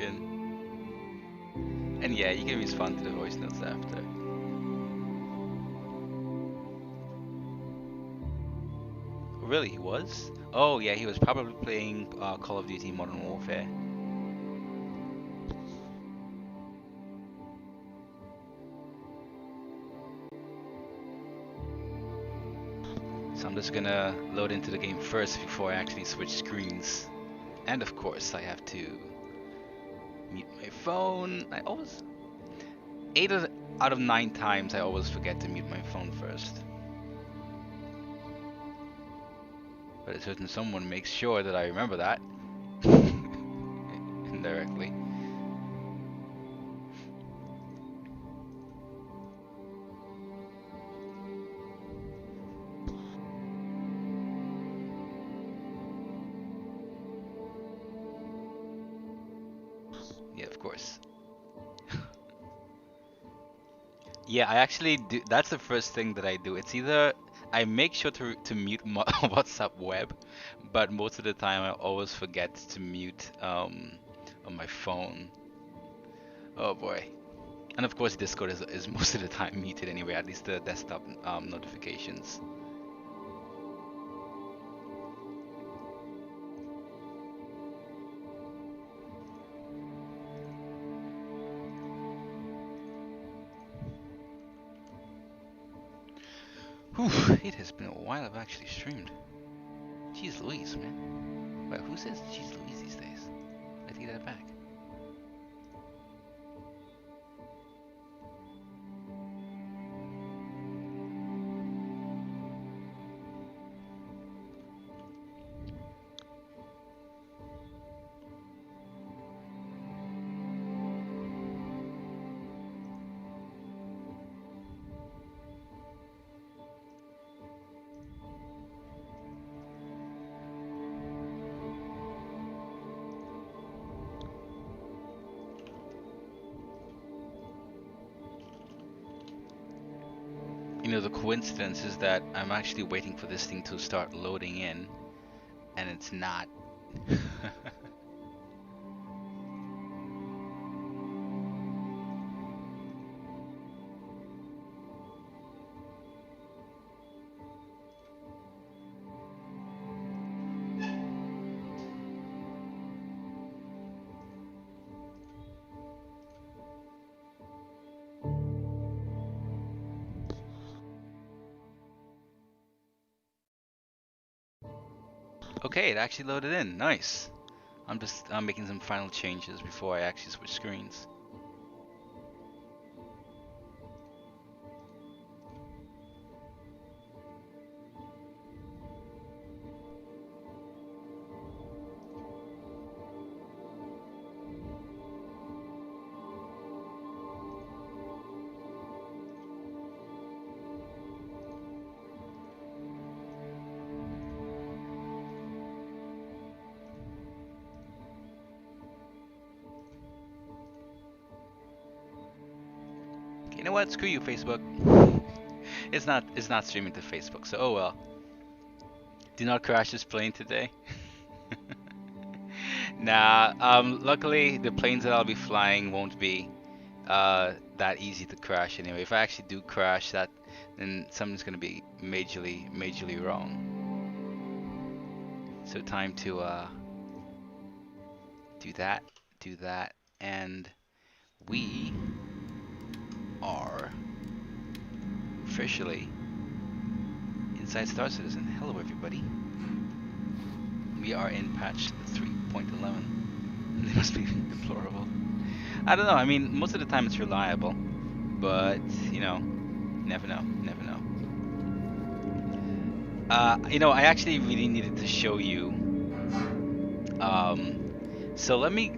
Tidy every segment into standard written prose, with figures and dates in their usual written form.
broken. And yeah, you can respond to the voice notes after. Really, he was? Oh yeah, he was probably playing Call of Duty Modern Warfare. So I'm just gonna load into the game first before I actually switch screens. And of course, I have to mute my phone. I always, out of 9 times, I always forget to mute my phone first. But a certain someone makes sure that I remember that indirectly. Yeah, of course. Yeah, I actually do. That's the first thing that I do. It's either I make sure to mute WhatsApp web, but most of the time I always forget to mute on my phone. Oh boy. And of course Discord is most of the time muted anyway, at least the desktop notifications. Whew, it has been a while I've actually streamed. Jeez Louise, man. Wait, who says Jeez Louise these days? I take that back. You know, the coincidence is that I'm actually waiting for this thing to start loading in, and it's not. Okay, it actually loaded in. Nice. I'm making some final changes before I actually switch screens. Okay, you know what? Screw you, Facebook. It's not streaming to Facebook, so oh well. Do not crash this plane today. Nah, luckily the planes that I'll be flying won't be that easy to crash anyway. If I actually do crash that, then something's gonna be majorly wrong. So time to do that, and we are officially inside Star Citizen. Hello everybody. We are in patch 3.11. They must be deplorable. I don't know. I mean, most of the time it's reliable, but you know, never know, never know. I actually really needed to show you. So let me.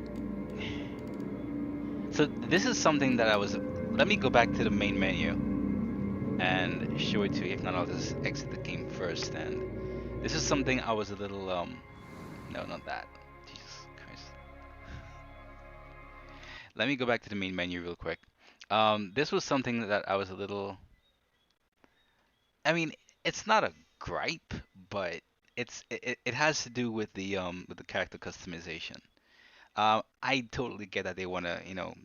So this is something that I was. Let me go back to the main menu and show it to you. If not, I'll just exit the game first. And this is something I was a little. No, not that. Jesus Christ. Let me go back to the main menu real quick. This was something that I was a little. I mean, it's not a gripe, but it has to do with the character customization. I totally get that they want to,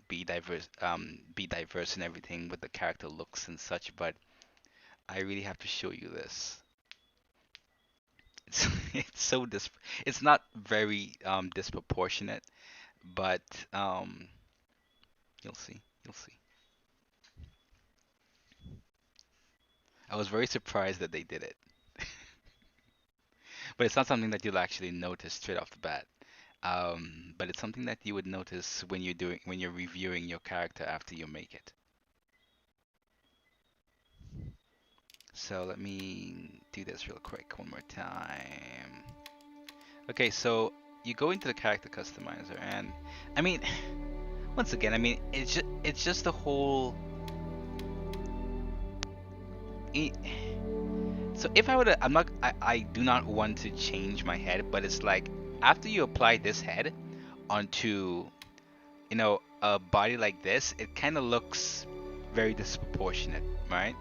be diverse and everything with the character looks and such, but I really have to show you this. It's it's so it's not very disproportionate, but you'll see, you'll see. I was very surprised that they did it, but it's not something that you'll actually notice straight off the bat. But it's something that you would notice when you're reviewing your character after you make it. So let me do this real quick one more time. Okay, so you go into the character customizer, and I mean, once again, I mean, it's just the whole. It, so if I were to, I do not want to change my head, but it's like after you apply this head onto, a body like this, it kind of looks very disproportionate, right?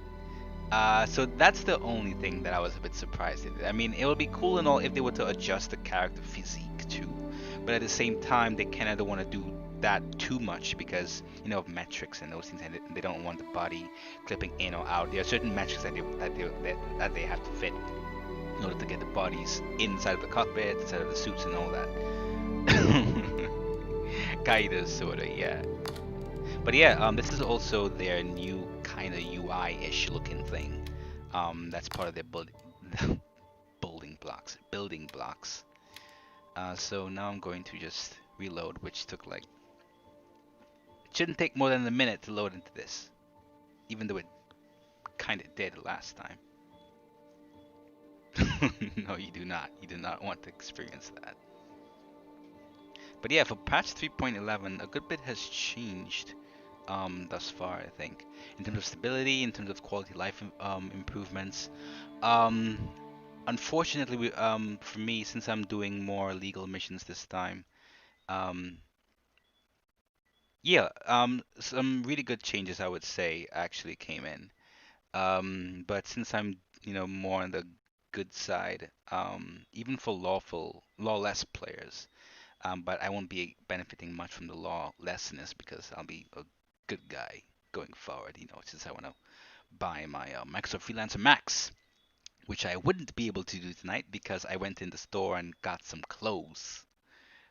So that's the only thing that I was a bit surprised at. I mean, it would be cool and all if they were to adjust the character physique too, but at the same time, they kind of don't want to do that too much because of metrics and those things, and they don't want the body clipping in or out. There are certain metrics that they have to fit in order to get the bodies inside of the cockpit, inside of the suits, and all that. Kinda, sorta, yeah. But yeah, this is also their new kind of UI-ish looking thing. That's part of their building blocks. Building blocks. So now I'm going to just reload, which took like it shouldn't take more than a minute to load into this, even though it kind of did last time. No, you do not. You do not want to experience that. But yeah, for patch 3.11, a good bit has changed thus far, I think, in terms of stability, in terms of quality life improvements. Unfortunately, for me, since I'm doing more legal missions this time, um, yeah, some really good changes I would say actually came in. But since I'm, more on the good side, even for lawless players, but I won't be benefiting much from the lawlessness because I'll be a good guy going forward, since I want to buy my Microsoft Freelancer Max, which I wouldn't be able to do tonight because I went in the store and got some clothes.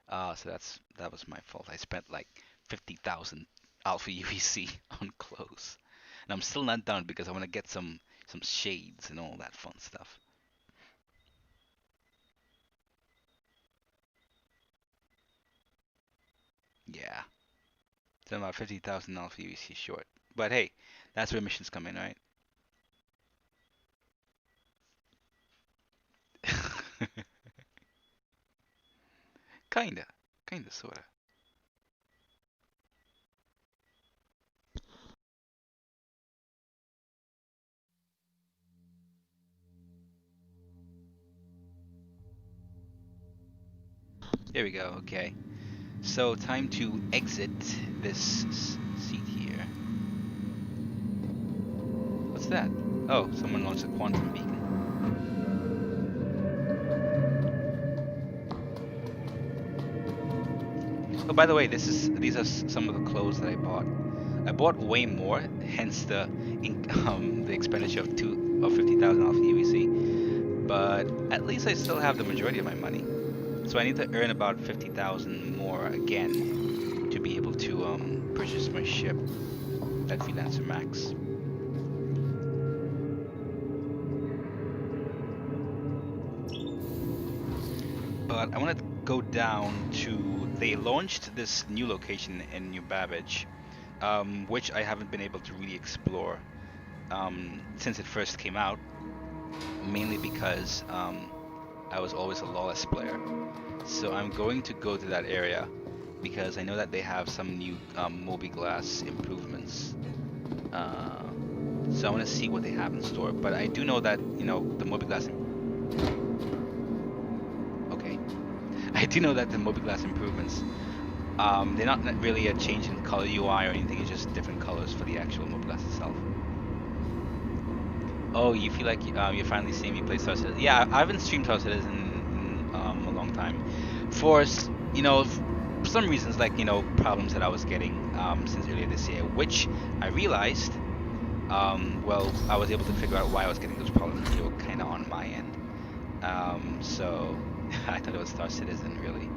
So that was my fault. I spent like 50,000 Alpha UEC on clothes, and I'm still not done because I want to get some shades and all that fun stuff. Yeah, so I'm about 50,000 Alpha UEC short. But hey, that's where missions come in, right? Kinda, kinda, sorta. There we go. Okay. So time to exit this seat here. What's that? Oh, someone launched a quantum beacon. Oh, by the way, these are some of the clothes that I bought. I bought way more, hence the expenditure of 50,000 off UEC. But at least I still have the majority of my money. So I need to earn about 50,000 more again to be able to purchase my ship at Freelancer Max. But I want to go down to, they launched this new location in New Babbage, which I haven't been able to really explore since it first came out, mainly because I was always a lawless player. So I'm going to go to that area because I know that they have some new mobiGlas improvements. So I want to see what they have in store. But I do know that, the mobiGlas. Okay. I do know that the mobiGlas improvements, they're not really a change in color UI or anything. It's just different colors for the actual mobiGlas itself. Oh, you feel like you're finally seeing me play Star Citizen? Yeah, I haven't streamed Star Citizen in a long time. For some reasons, like, you know, problems that I was getting since earlier this year, which I realized, well, I was able to figure out why I was getting those problems. They were kind of on my end. So I thought it was Star Citizen, really,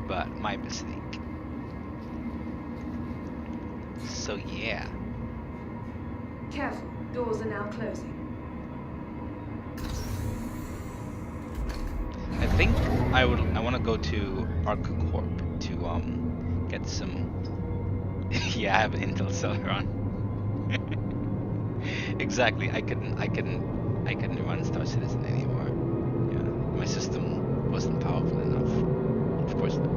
but my mistake. So yeah. Careful, doors are now closing. I think I want to go to ArcCorp to get some. Yeah, I have an Intel Celeron. Exactly. I couldn't run Star Citizen anymore. Yeah, my system wasn't powerful enough. Of course not.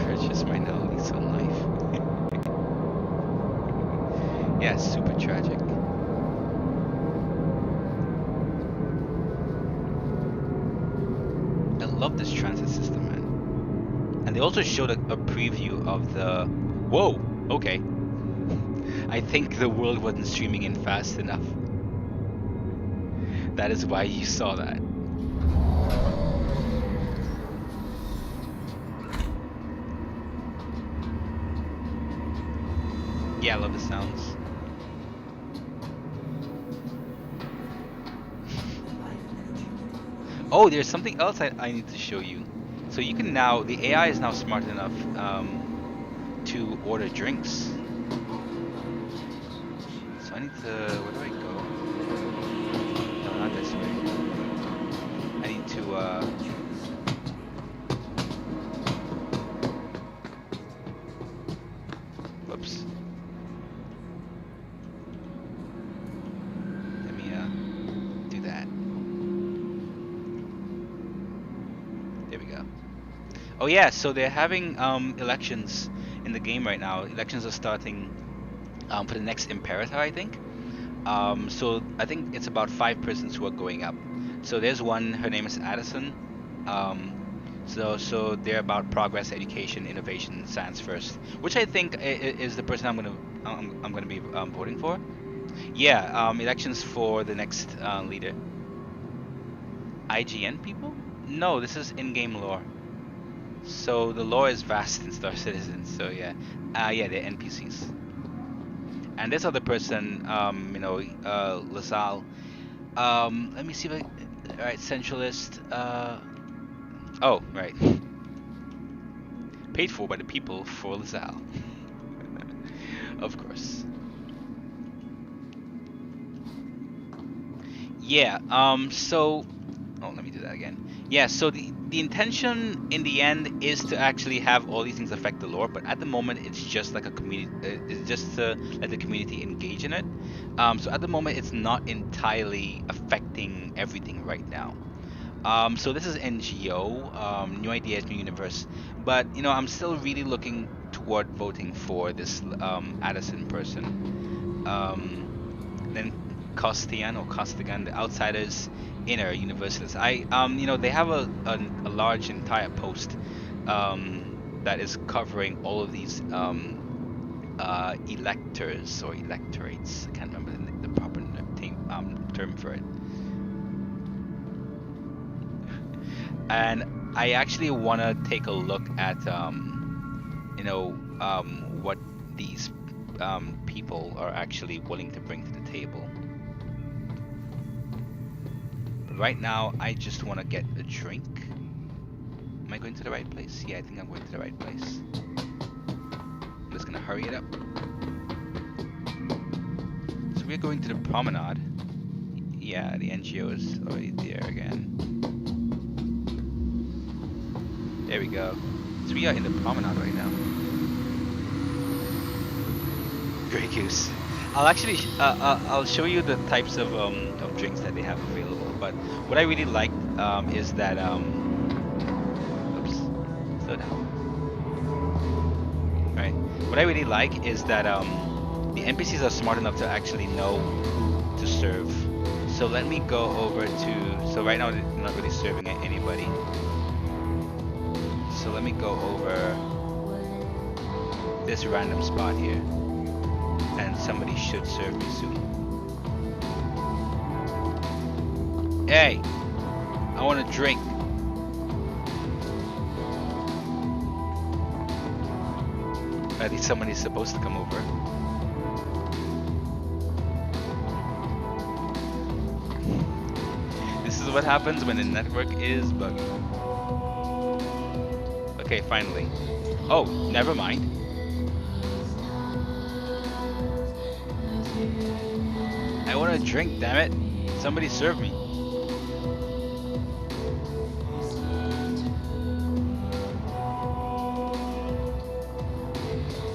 Purchase my now lease on life. Yeah, super tragic. I love this transit system, man. And they also showed a preview of the... Whoa! Okay. I think the world wasn't streaming in fast enough. That is why you saw that. Yeah, I love the sounds. Oh, there's something else I need to show you. So you can now, the AI is now smart enough to order drinks. So I need to, where do I go? No, not this way. I need to, whoops. Let me do that. There we go. Oh yeah, so they're having elections in the game right now. Elections are starting for the next Imperator, I think. So I think it's about 5 persons who are going up. So there's one, her name is Addison. So they're about progress, education, innovation, science first, which I think is the person I'm gonna be voting for. Yeah, elections for the next leader. IGN people? No, this is in-game lore. So the lore is vast in Star Citizen. So yeah, yeah, they're NPCs. And this other person, you know, LaSalle. Let me see if I. Alright, Centralist. Oh, right. Paid for by the people for LaSalle. Of course. Yeah, so. Oh, let me do that again. Yeah, so the intention in the end is to actually have all these things affect the lore, but at the moment it's just like a community. It's just to let the community engage in it. So at the moment it's not entirely affecting everything right now. So this is NGO, New Ideas, New Universe, but you know I'm still really looking toward voting for this Addison person. Then Costigan, the Outsiders, Inner Universalists. You know, they have a large entire post that is covering all of these electors or electorates. I can't remember the proper term for it. And I actually want to take a look at you know, what these people are actually willing to bring to the table. Right now, I just want to get a drink. Am I going to the right place? Yeah, I think I'm going to the right place. I'm just gonna hurry it up. So we're going to the promenade. Yeah, the NGO is already there again. There we go. So we are in the promenade right now. Grey Goose. I'll actually, I'll show you the types of drinks that they have available. But what I really like is that, oops, slow down. Right. What I really like is that the NPCs are smart enough to actually know who to serve. So let me go over to, so right now they're not really serving anybody. So let me go over this random spot here. And somebody should serve me soon. Hey! I want a drink. At least somebody's supposed to come over. This is what happens when the network is buggy. Okay, finally. Oh, never mind. I want a drink, damn it. Somebody serve me.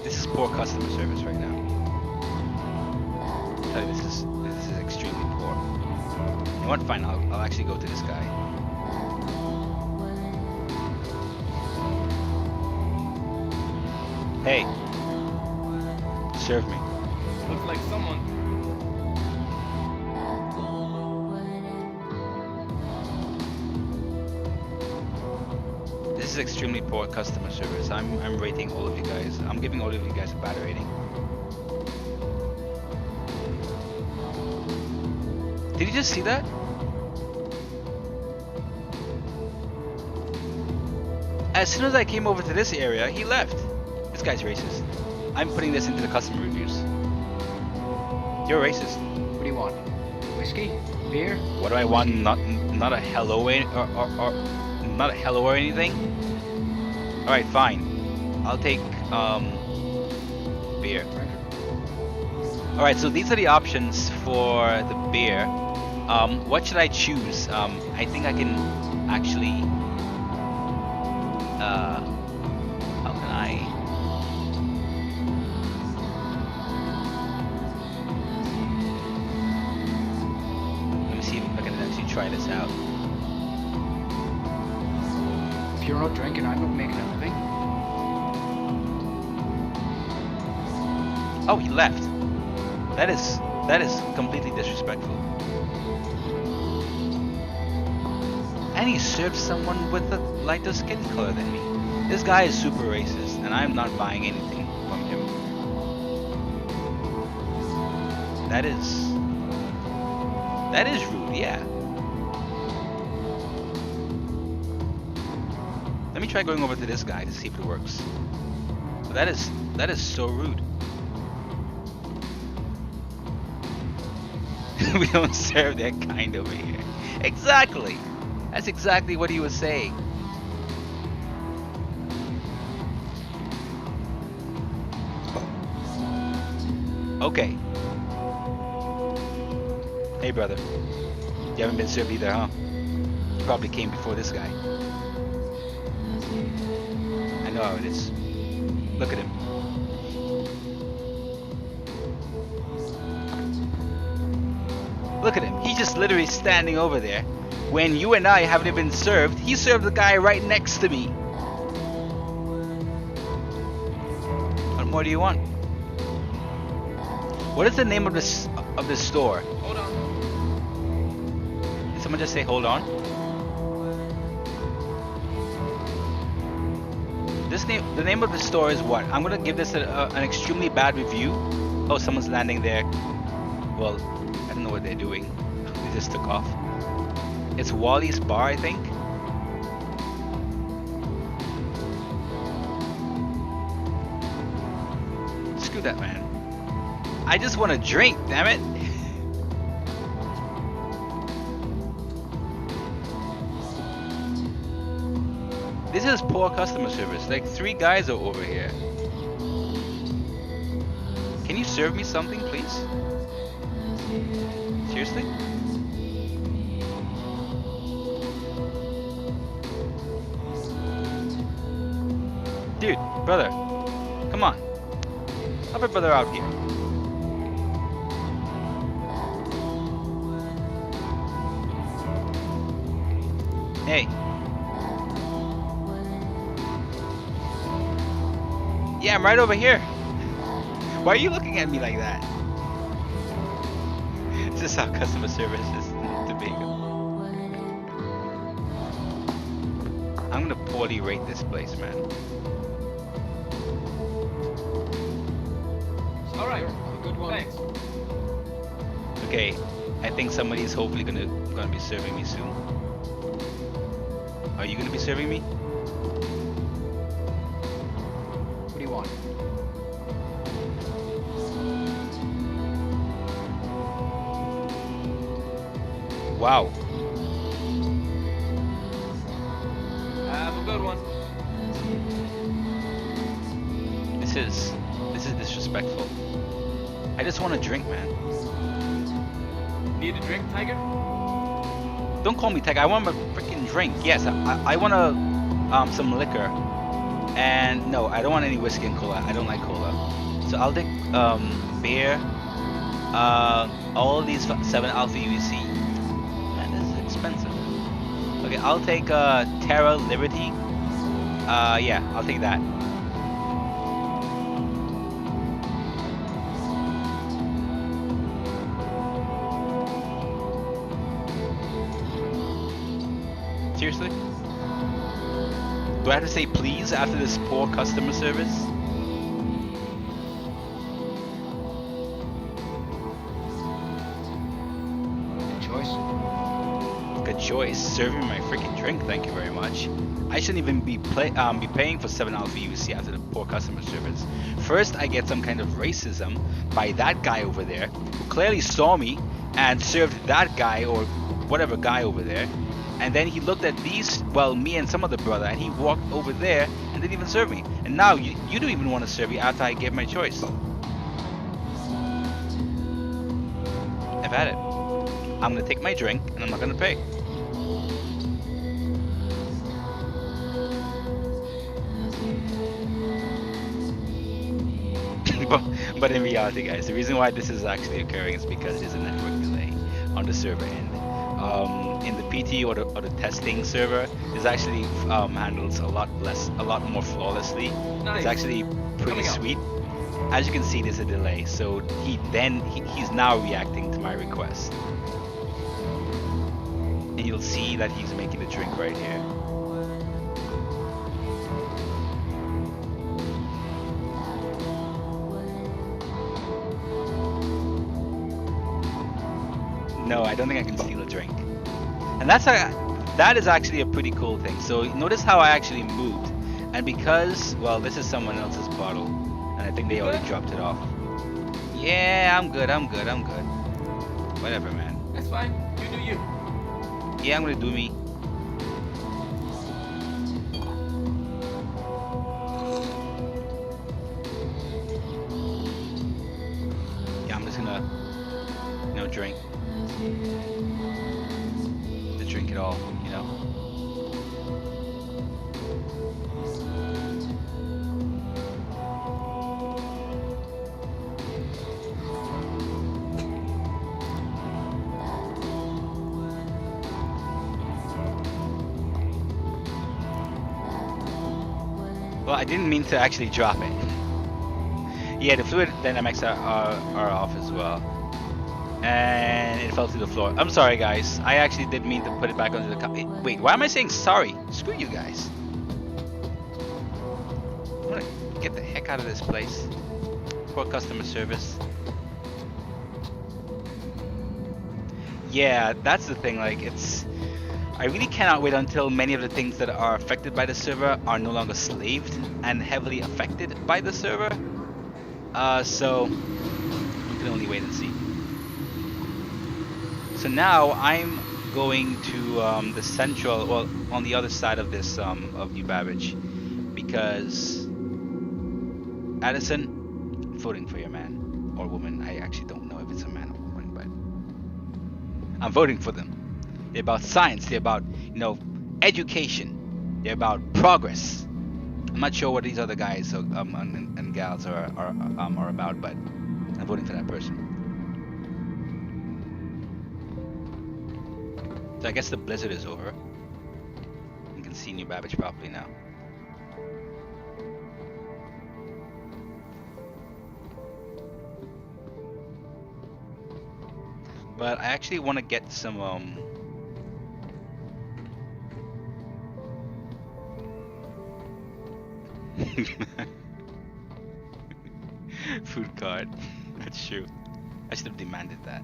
This is poor customer service right now. I tell you, this is extremely poor. You know what? Fine, I'll actually go to this guy. Hey, serve me. Looks like someone. This is extremely poor customer service. I'm rating all of you guys. I'm giving all of you guys a bad rating. Did you just see that? As soon as I came over to this area, he left. This guy's racist. I'm putting this into the customer reviews. You're racist. What do you want? Whiskey? Beer? What do I want? Not a hello or not a hello or anything. All right, fine. I'll take beer. All right, so these are the options for the beer. What should I choose? I think I can actually. How can I? Let me see if I can actually try this out. If you're not drinking, I'm not making a living. Oh, he left. That is completely disrespectful. And he served someone with a lighter skin color than me. This guy is super racist, and I'm not buying anything from him. That is rude, yeah. Let me try going over to this guy to see if it works. But that is so rude. We don't serve that kind over here. Exactly. That's exactly what he was saying. Okay. Hey brother. You haven't been served either, huh? You probably came before this guy. I know how it is. Look at him. Look at him. He's just literally standing over there. When you and I haven't been served, he served the guy right next to me. What more do you want? What is the name of this store? Hold on. Did someone just say hold on? The name of the store is what? I'm gonna give this an extremely bad review. Oh, someone's landing there. Well, I don't know what they're doing. They just took off. It's Wally's Bar, I think. Screw that, man. I just want a drink, damn it. This is poor customer service. Like 3 guys are over here. Can you serve me something, please? Seriously? Dude, brother, come on. Help a brother out here. Hey. Yeah, I'm right over here. Why are you looking at me like that? This is how customer service is in Tobago. I'm gonna poorly rate this place, man. All right, good one. Thanks. Okay, I think somebody's hopefully gonna be serving me soon. Are you gonna be serving me? What do you want? Wow. Have a good one. This is disrespectful. I just want a drink, man. Need a drink, Tiger? Don't call me Tech. I want a freaking drink. Yes, I want some liquor. And no, I don't want any whiskey and cola. I don't like cola. So I'll take beer. All these 7 Alpha UEC. Man, this is expensive. Okay, I'll take Terra Liberty. Yeah, I'll take that. Seriously? Do I have to say please after this poor customer service? Good choice. Good choice. Serving my freaking drink, thank you very much. I shouldn't even be paying for 7 Alpha UC after the poor customer service. First, I get some kind of racism by that guy over there, who clearly saw me and served that guy or whatever guy over there. And then he looked at these, well, me and some other brother, and he walked over there and didn't even serve me. And now you don't even want to serve me after I gave my choice. I've had it. I'm gonna take my drink and I'm not gonna pay. But in reality, guys, the reason why this is actually occurring is because there's a network delay on the server end. In the PT or the testing server, this actually handles a lot more flawlessly. Nice. It's actually pretty Coming up. sweet. As you can see, there's a delay, so he's now reacting to my request, and you'll see that he's making the drink right here. No, I don't think I can steal a drink. And that is actually a pretty cool thing. So notice how I actually moved. And because, well, this is someone else's bottle. And I think they already dropped it off. Yeah, I'm good. Whatever, man. That's fine. You do you. Yeah, I'm gonna do me. Yeah, I'm just gonna, drink. To drink it all, Well, I didn't mean to actually drop it. Yeah, the fluid dynamics are off as well. And it fell to the floor. I'm sorry, guys. I actually did mean to put it back onto the cup. Wait, why am I saying sorry? Screw you guys. I want to get the heck out of this place. Poor customer service. Yeah, that's the thing. Like, I really cannot wait until many of the things that are affected by the server are no longer slaved and heavily affected by the server. So we can only wait and see. So now I'm going to the central, well, on the other side of this of New Babbage, because Addison, I'm voting for your man or woman. I actually don't know if it's a man or woman, but I'm voting for them. They're about science. They're about education. They're about progress. I'm not sure what these other guys and gals are about, but I'm voting for that person. So I guess the blizzard is over. You can see New Babbage properly now. But I actually want to get some food card. That's true. I should have demanded that.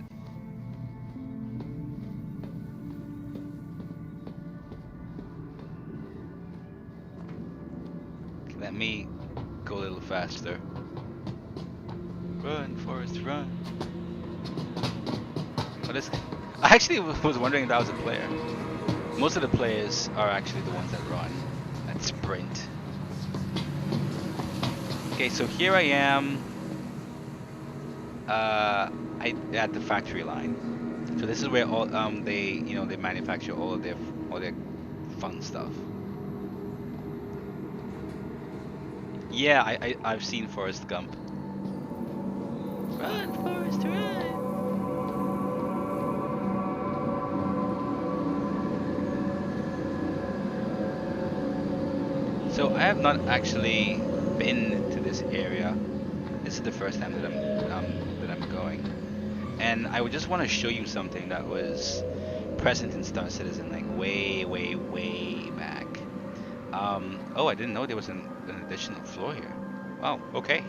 Let me go a little faster. Run, Forrest, run. Oh, this. I actually was wondering if that was a player. Most of the players are actually the ones that run and sprint. Okay, so here I am. At the factory line. So this is where all they manufacture all their fun stuff. Yeah, I've seen Forrest Gump. Run, Forrest, run! So I have not actually been to this area. This is the first time that I'm going, and I would just want to show you something that was present in Star Citizen, like way back. Oh, I didn't know there was an additional floor here. Oh, okay.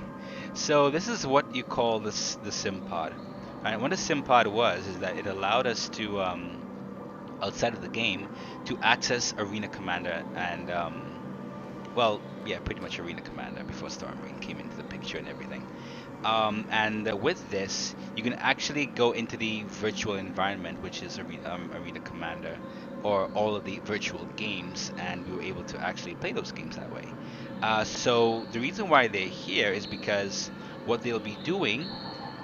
So this is what you call the sim pod. And what a sim pod was is that it allowed us to outside of the game to access Arena Commander and well, yeah, pretty much Arena Commander before Starmarine came into the picture and everything. With this, you can actually go into the virtual environment, which is Arena Commander, or all of the virtual games, and we were able to actually play those games that way. So the reason why they're here is because what they'll be doing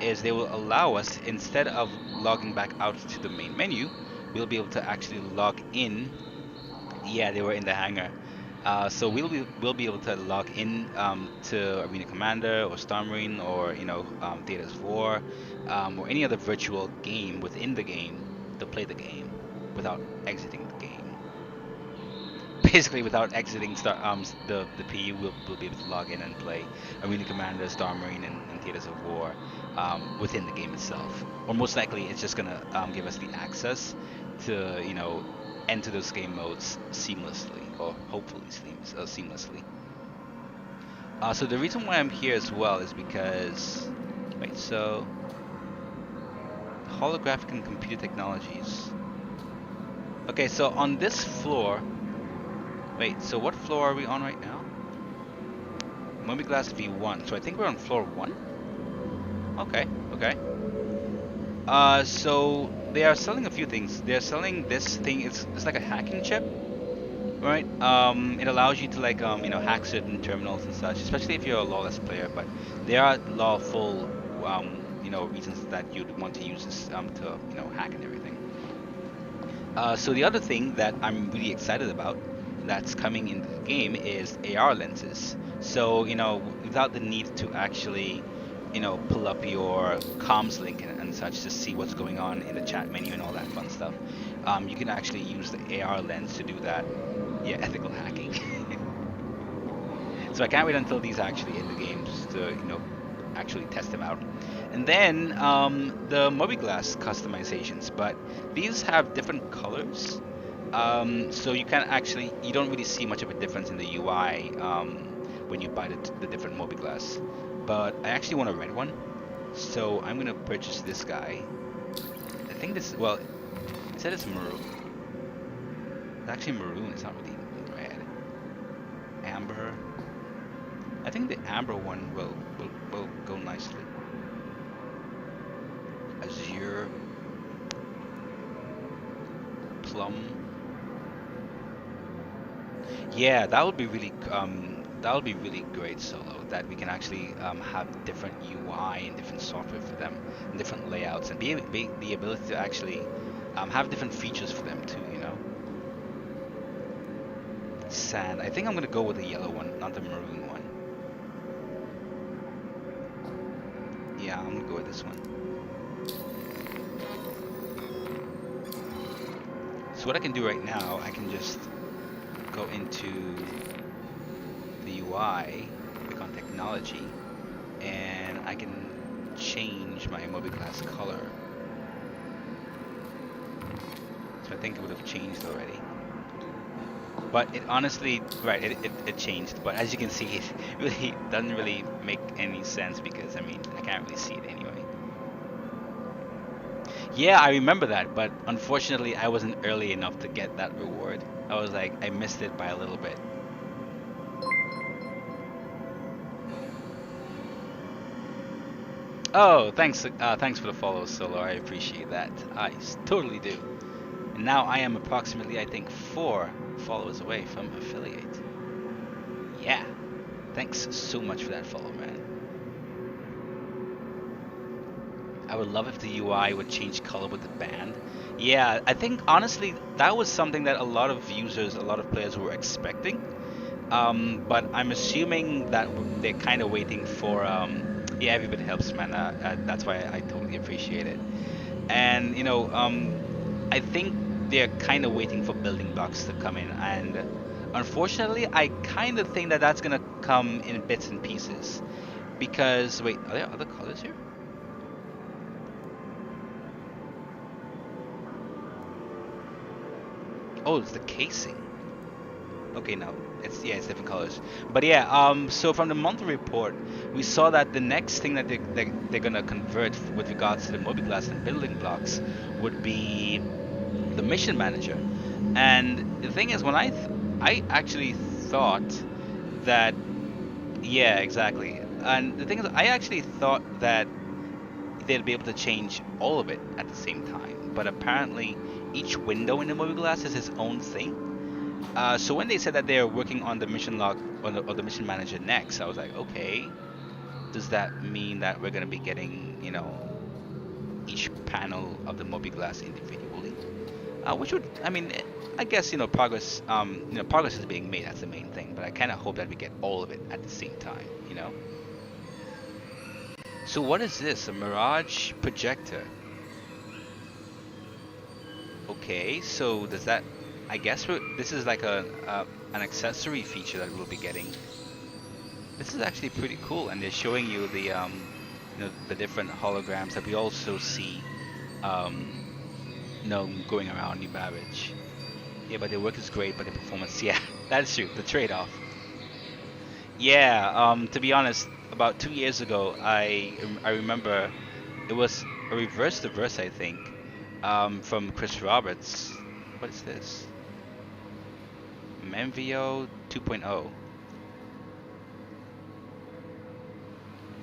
is they will allow us, instead of logging back out to the main menu, we'll be able to actually log in. Yeah, they were in the hangar. So we'll be able to log in to Arena Commander or Starmarine or Theaters of War or any other virtual game within the game to play the game without exiting the game. Basically, without exiting the PU, we'll be able to log in and play Arena Commander, Starmarine, and Theaters of War within the game itself. Or most likely, it's just gonna give us the access to enter those game modes seamlessly, or hopefully seamlessly. So the reason why I'm here as well is because, wait, so holographic and computer technologies. Okay, so on this floor, wait, so what floor are we on right now? Mobieglass V1. So I think we're on floor 1. Okay. So they are selling a few things. They're selling this thing. It's like a hacking chip, right? It allows you to hack certain terminals and such, especially if you're a lawless player. But there are lawful reasons that you'd want to use this to hack and everything. So the other thing that I'm really excited about that's coming into the game is AR lenses. So without the need to actually pull up your comms link and such to see what's going on in the chat menu and all that fun stuff. You can actually use the AR lens to do that. Yeah, ethical hacking. So I can't wait until these are actually in the games to actually test them out. And then the Mobieglass customizations, but these have different colors. So you don't really see much of a difference in the UI when you buy the different Mobieglass. But I actually want a red one, so I'm gonna purchase this guy. I think this, well, it said it's maroon. It's actually maroon, it's not really red. Amber. I think the amber one will go nicely. Azure. Plum. Yeah, that would be really great solo. That we can actually have different UI and different software for them, and different layouts, and be the ability to actually have different features for them too. Sand. I think I'm gonna go with the yellow one, not the maroon one. Yeah, I'm gonna go with this one. So what I can do right now, I can just go into the UI, click on technology, and I can change my Mobieglass color. So I think it would have changed already. But it honestly, right, it changed. But as you can see, it really doesn't really make any sense because, I mean, I can't really see it anyway. Yeah, I remember that, but unfortunately I wasn't early enough to get that reward. I missed it by a little bit. Oh, thanks for the follow, Solo. I appreciate that. Totally do. And now I am approximately, I think, 4 followers away from affiliate. Yeah. Thanks so much for that follow, man. I would love if the UI would change color with the band. Yeah, I think honestly that was something that a lot of users, a lot of players were expecting. But I'm assuming that they're kind of waiting for. Yeah, every bit helps, man. That's why I totally appreciate it. And I think they're kind of waiting for building blocks to come in, and unfortunately, I kind of think that that's gonna come in bits and pieces. Because wait, are there other colors here? Oh, it's the casing. Okay, no, it's it's different colors. But yeah, so from the monthly report, we saw that the next thing that they're gonna convert with regards to the mobiGlas and building blocks would be the mission manager. And the thing is, when I actually thought that, yeah, exactly. And the thing is, I actually thought that they'd be able to change all of it at the same time. But apparently, each window in the mobiGlas is its own thing. So when they said that they're working on the mission log or the mission manager next, I was like, okay, does that mean that we're gonna be getting, each panel of the mobiGlas individually? Which would, I mean, I guess progress, progress is being made. That's the main thing. But I kind of hope that we get all of it at the same time. So what is this? A Mirage projector? Okay, so does that? I guess this is like an accessory feature that we'll be getting. This is actually pretty cool, and they're showing you the the different holograms that we also see, going around New Babbage. Yeah, but their work is great, but the performance, yeah, that's true. The trade-off. Yeah, to be honest, about 2 years ago, I remember it was a reverse the verse, I think, from Chris Roberts. What is this? Menvio 2.0.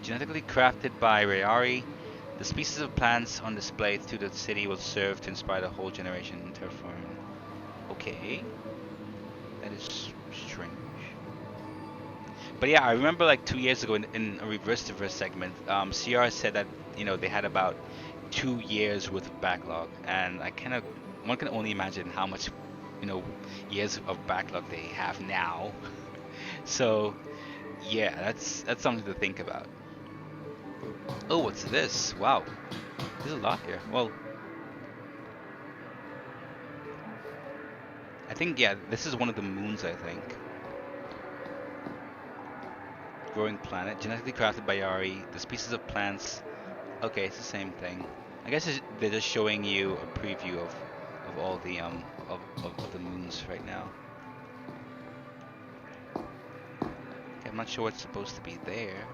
Genetically crafted by Rayari, the species of plants on display through the city will serve to inspire the whole generation in terraforming. Okay, that is strange. But yeah, I remember like 2 years ago in a reverse to verse segment, CR said that they had about 2 years worth of backlog, and one can only imagine how much years of backlog they have now. So yeah, that's something to think about. Oh, what's this? Wow, there's a lot here. Well, I think, yeah, this is one of the moons, I think. Growing planet, genetically crafted by Yari. The species of plants. Okay, it's the same thing. I guess they're just showing you a preview of all the of the moons right now. Okay, I'm not sure what's supposed to be there.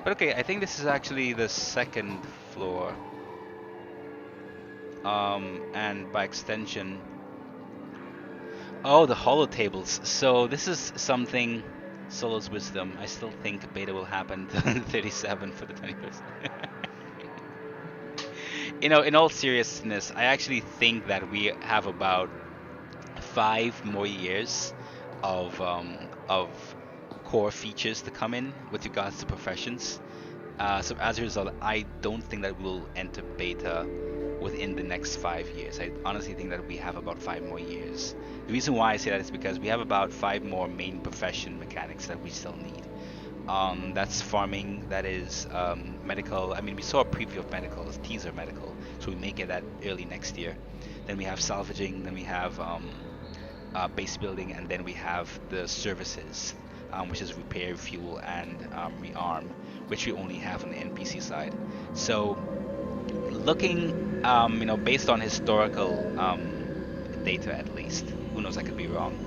But okay, I think this is actually the second floor. And by extension, oh, the holo tables. So this is something, Solo's wisdom. I still think beta will happen to 37 for the 21st. In all seriousness, I actually think that we have about 5 more years of core features to come in with regards to professions. So as a result, I don't think that we'll enter beta within the next 5 years. I honestly think that we have about 5 more years. The reason why I say that is because we have about 5 more main profession mechanics that we still need. That's farming, that is medical. I mean, we saw a preview of medical, it's teaser medical, so we may get that early next year. Then we have salvaging, then we have base building, and then we have the services, which is repair, fuel, and rearm, which we only have on the NPC side. So looking, based on historical data at least, who knows, I could be wrong.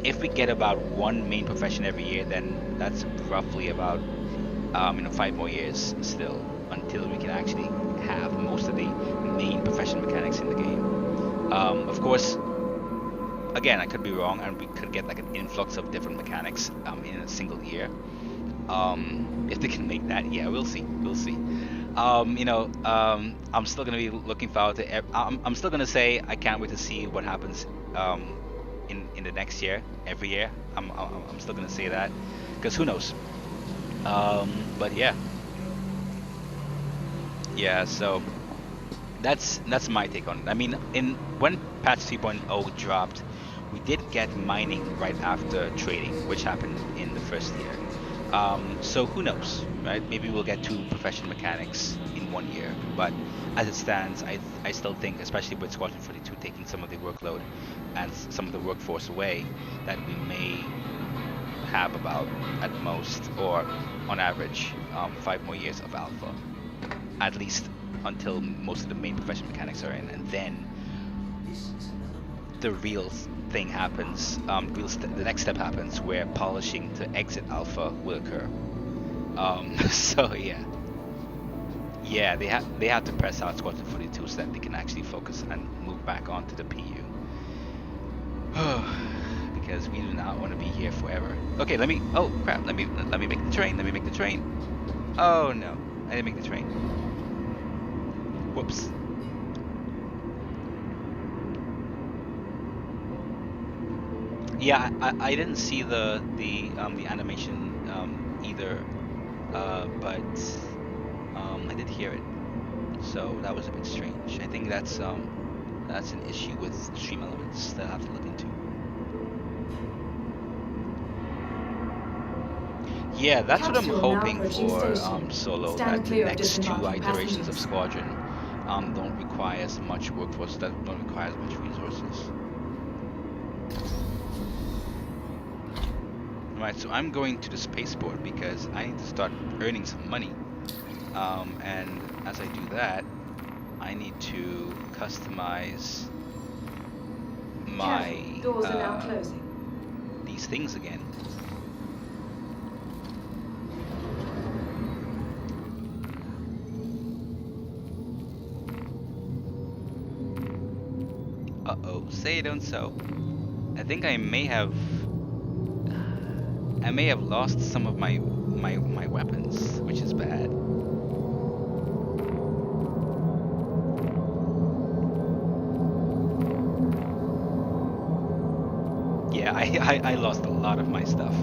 If we get about 1 main profession every year, then that's roughly about 5 more years still until we can actually have most of the main profession mechanics in the game. Of course, again, I could be wrong, and we could get like an influx of different mechanics in a single year. If they can make that, yeah, we'll see. We'll see. I'm still gonna be looking forward to. I'm still gonna say I can't wait to see what happens um, in the next year. Every year, I'm still gonna say that because who knows? But yeah, yeah. So that's my take on it. I mean, in when patch 3.0 dropped, we did get mining right after trading, which happened in the first year. So who knows, right? Maybe we'll get two professional mechanics in 1 year. But as it stands, I still think, especially with Squadron 42 taking some of the workload and some of the workforce away, that we may have about at most or on average 5 more years of alpha, at least until most of the main professional mechanics are in, and then the real thing happens. The next step happens where polishing to exit alpha will occur. So yeah, they have to press out Squadron 42 so that they can actually focus and move back onto the PU. Because we do not want to be here forever. Okay, let me. Oh crap! Let me make the train. Let me make the train. Oh no, I didn't make the train. Whoops. Yeah, I didn't see the animation either, but I did hear it, so that was a bit strange. I think that's an issue with Stream Elements that I have to look into. Yeah, that's what I'm Capsule now hoping approaching for, station. Solo, Stand that the clear of next two disembarking iterations of passengers. Squadron don't require as much workforce, that don't require as much resources. Right, so I'm going to the spaceport because I need to start earning some money. And as I do that, I need to customize my Careful, doors are now closing. these things again. Uh-oh, say don't so. I think I may have lost some of my weapons, which is bad. Yeah, I lost a lot of my stuff.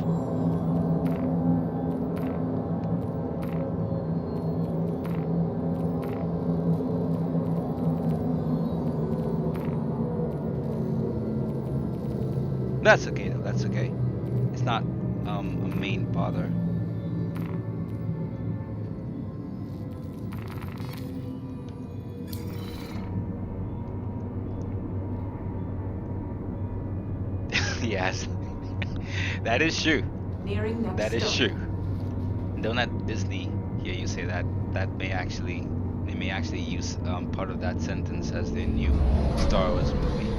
That's okay though, that's okay. It's not a main bother. Yes. That is true. Nearing next That is stop. true. Don't let Disney hear you say that. They may actually use part of that sentence as their new Star Wars movie.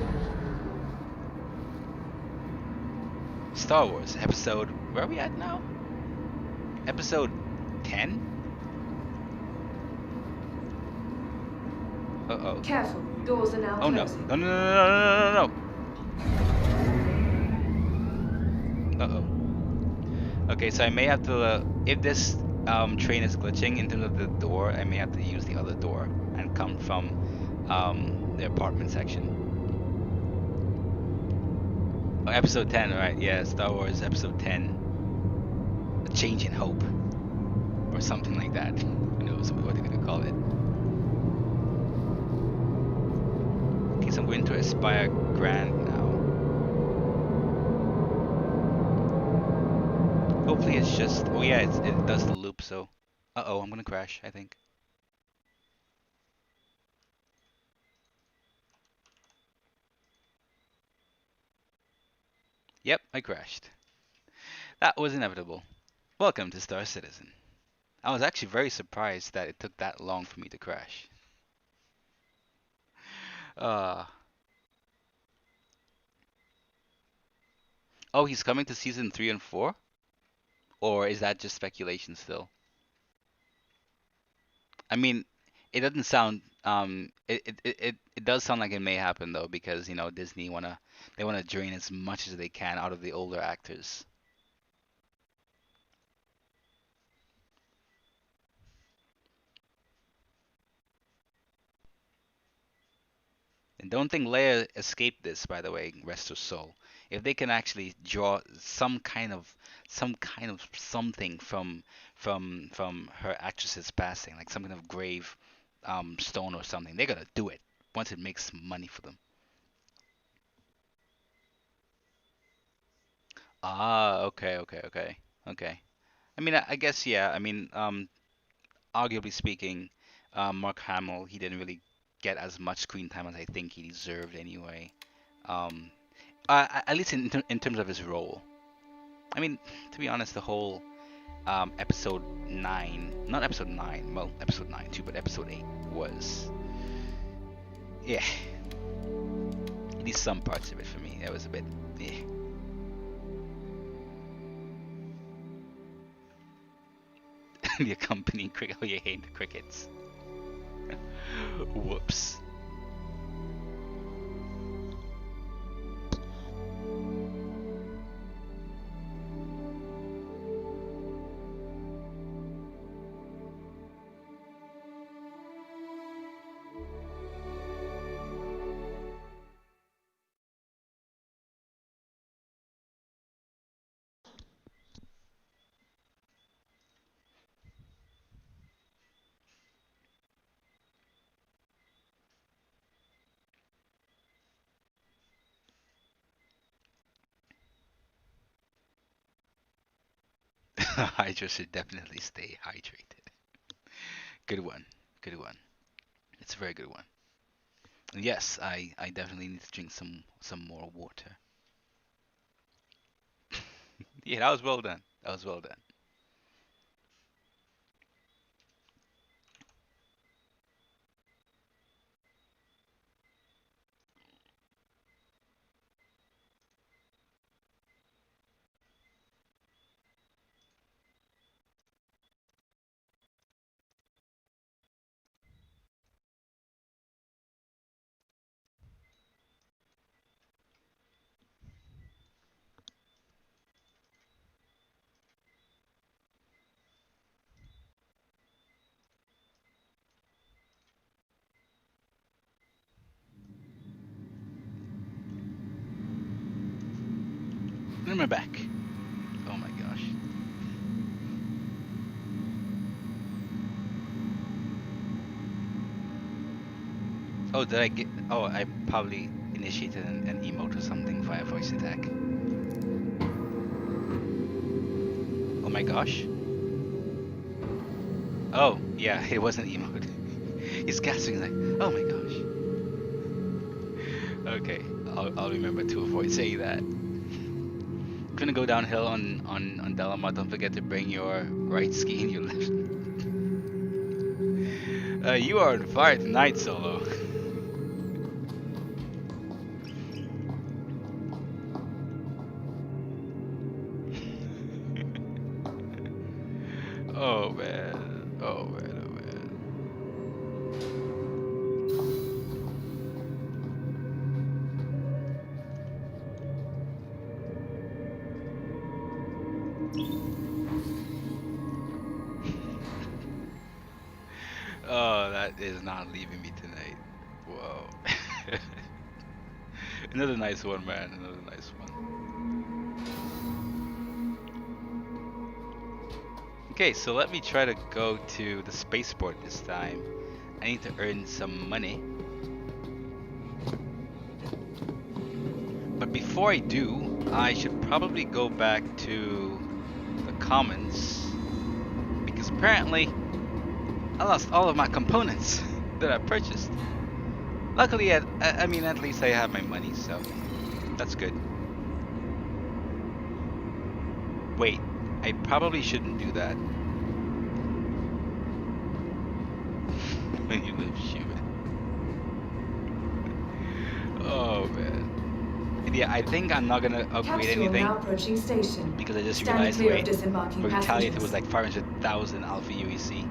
Star Wars episode, where are we at now? Episode 10? Uh-oh. Careful, doors are now Oh no. closing. No, no, no, no, no, no, no, no. Uh-oh. Okay, so I may have to, if this train is glitching in terms of the door, I may have to use the other door and come from the apartment section. Oh, episode 10, right? Yeah, Star Wars episode 10. A Change in Hope. Or something like that. Who knows what they're gonna call it. Okay, so I'm going to Aspire Grand now. Hopefully it's just, oh yeah, it does the loop, so. Uh-oh, I'm gonna crash, I think. Yep, I crashed. That was inevitable. Welcome to Star Citizen. I was actually very surprised that it took that long for me to crash. Uh, oh, he's coming to season 3 and 4? Or is that just speculation still? I mean, it doesn't sound it does sound like it may happen though, because Disney wanna drain as much as they can out of the older actors. And don't think Leia escaped this, by the way, rest her soul. If they can actually draw some kind of something from her actress's passing, like some kind of grave stone or something, they're gonna do it once it makes money for them. Ah, okay, okay, okay, okay. I mean, I guess yeah. I mean, arguably speaking, Mark Hamill, he didn't really get as much screen time as I think he deserved anyway. Um, at least in terms of his role. I mean, to be honest, the whole episode 9, not episode 9, well, episode 9 too, but episode 8 was, yeah, at least some parts of it for me, that was a bit, yeah. The accompanying cricket, oh, you hate the crickets. Whoops. Hydra should definitely stay hydrated. Good one. Good one. It's a very good one. And yes, I definitely need to drink some more water. Yeah, that was well done. That was well done. And we're back. Oh my gosh. Oh, did I get? Oh, I probably initiated an emote or something via voice attack. Oh my gosh. Oh, yeah, it was an emote. He's gasping like, oh my gosh. Okay, I'll remember to avoid saying that. If you're gonna go downhill on Delamar, don't forget to bring your right ski and your left. You are on fire tonight, Solo. Oh man, oh man, oh man. Oh, that is not leaving me tonight. Whoa. Another nice one, man. Another nice one. Okay, so let me try to go to the spaceport this time. I need to earn some money. But before I do, I should probably go back to the commons. Because apparently, I lost all of my components that I purchased. Luckily, I mean, at least I have my money, so that's good. Wait, I probably shouldn't do that. When you live human. Oh man. And yeah, I think I'm not gonna upgrade Capsule anything now approaching station. because I just Stand realized, clear of wait, disembarking for Retaliator passengers. was like 500,000 Alpha UEC.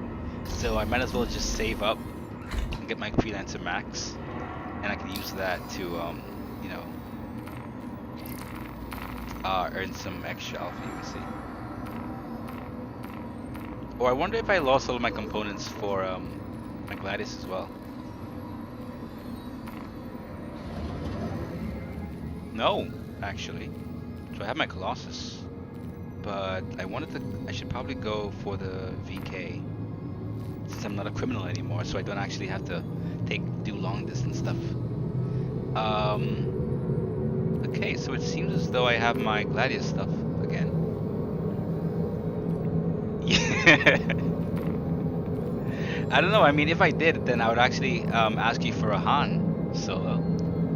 So I might as well just save up and get my freelancer max, and I can use that to, you know, earn some extra Alpha UEC. Or I wonder if I lost all of my components for my Gladius as well. No, actually. So I have my Colossus, but I should probably go for the VK since I'm not a criminal anymore, so I don't actually have to do long distance stuff. Okay, so it seems as though I have my Gladius stuff again. Yeah. I don't know. I mean, if I did, then I would actually ask you for a Han solo.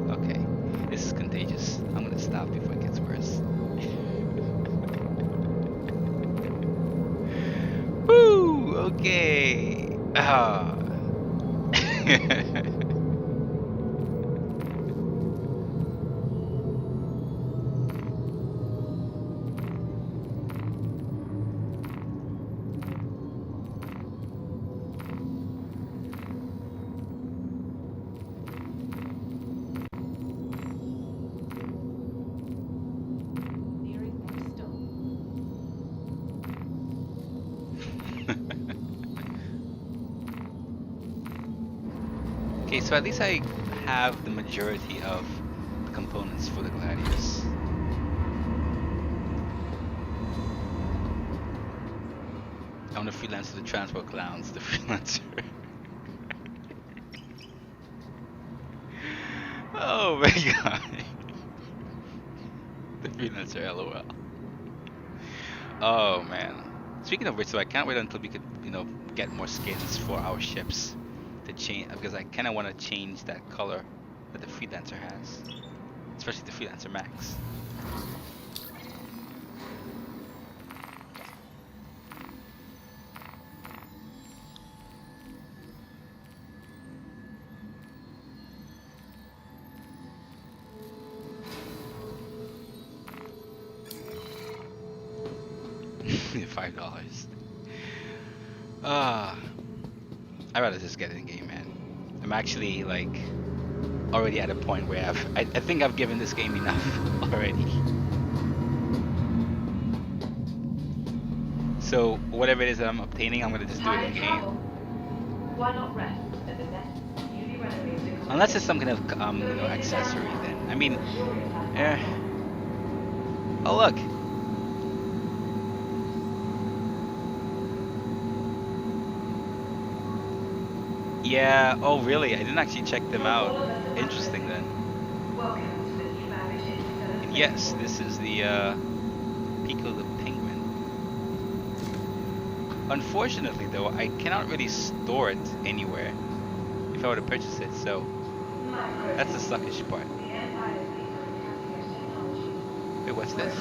Okay, this is contagious. I'm gonna stop before it gets worse. Woo! Okay. Ah. Nearing next stop. Okay, so at least I have the majority of the components for the Gladius. I want to freelance to the transport clowns, the freelancer. Oh my god. The freelancer, lol. Oh man. Speaking of which, so I can't wait until we could, get more skins for our ships to change, because I kind of want to change that color that the freelancer has, especially the freelancer max. $5. I'd rather just get it in game, man. I'm actually like already at a point where I think I've given this game enough already. So whatever it is that I'm obtaining, I'm gonna just do it in game. Why not rest at the next newly renovated? Unless it's some kind of accessory, then I mean, oh look. Yeah, oh really? I didn't actually check them out. Interesting then. And yes, this is the Pico the Penguin. Unfortunately though, I cannot really store it anywhere if I were to purchase it, so that's the suckish part. Wait, what's this?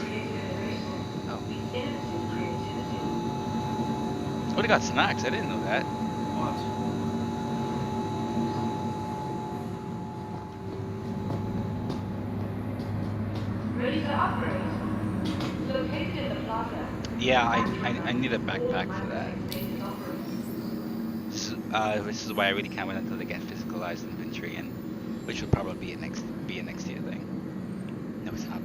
Oh. Oh, they got snacks, I didn't know that. Ready to upgrade. Located in the plaza. Yeah, I need a backpack for that. This is why I really can't wait until they get physicalized inventory in, which will probably be a next year thing. No, it's not.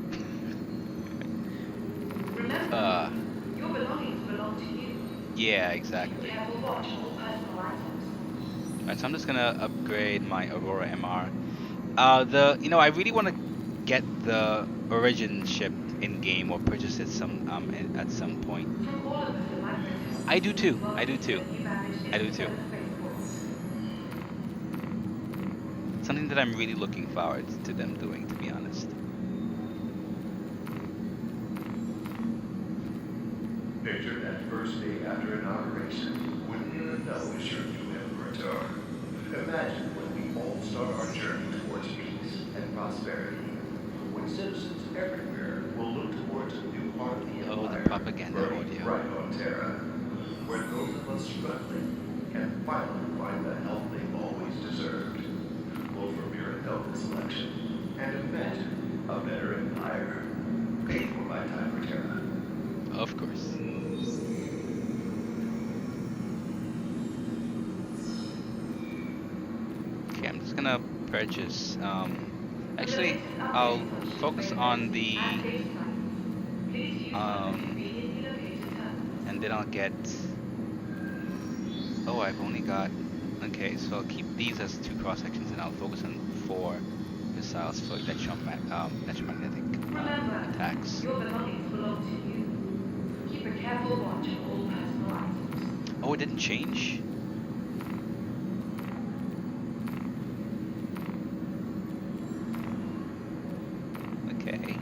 Remember, your belongings belong to you. Yeah, exactly. Careful watch all personal items. Alright, so I'm just gonna upgrade my Aurora MR. I really want to get the Origin ship in game or purchase it at some point. From all of us at Microsoft. I do too. Something that I'm really looking forward to them doing, to be honest. Picture that first day after inauguration, when near know is your new Imperator. Imagine when we all start our journey towards peace and prosperity. When citizens everywhere will look towards a new part of the Oh, the empire, propaganda burning audio. right on Terra, where those of us struggling can finally find the help they've always deserved. Vote for Mirror Health selection and imagine a better empire. Paid for by Time for Terra. Of course. Okay, I'm just gonna purchase. Actually, I'll focus on the. And then I'll get. Oh, I've only got. Okay, so I'll keep these as 2 cross sections, and I'll focus on 4 missiles for electromagnetic Remember, attacks. your belongings belong to you. Keep a careful watch on all personal items. Oh, it didn't change? Okay.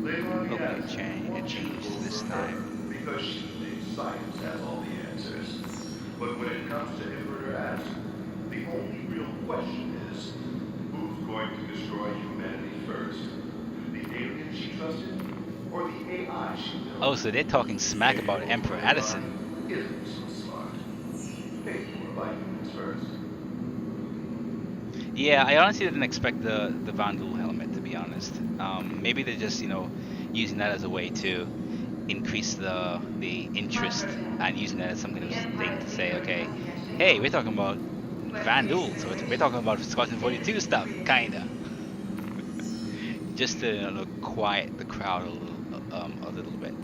Leilani Okay, Addison it wants you to changed vote this for her time. because she thinks science has all the answers. But when it comes to Emperor Addison, the only real question is, who's going to destroy humanity first? The aliens she trusted, or the AI she built? Oh, so they're talking smack about Emperor Addison. Isn't so smart. Paid for by humans first. Yeah, I honestly didn't expect the Vandal helmet, to be honest. Maybe they're just, using that as a way to increase the interest and using that as some kind of thing to say, okay, hey, we're talking about Vandal, so we're talking about Squadron 42 stuff, kinda. Just to quiet the crowd a little bit.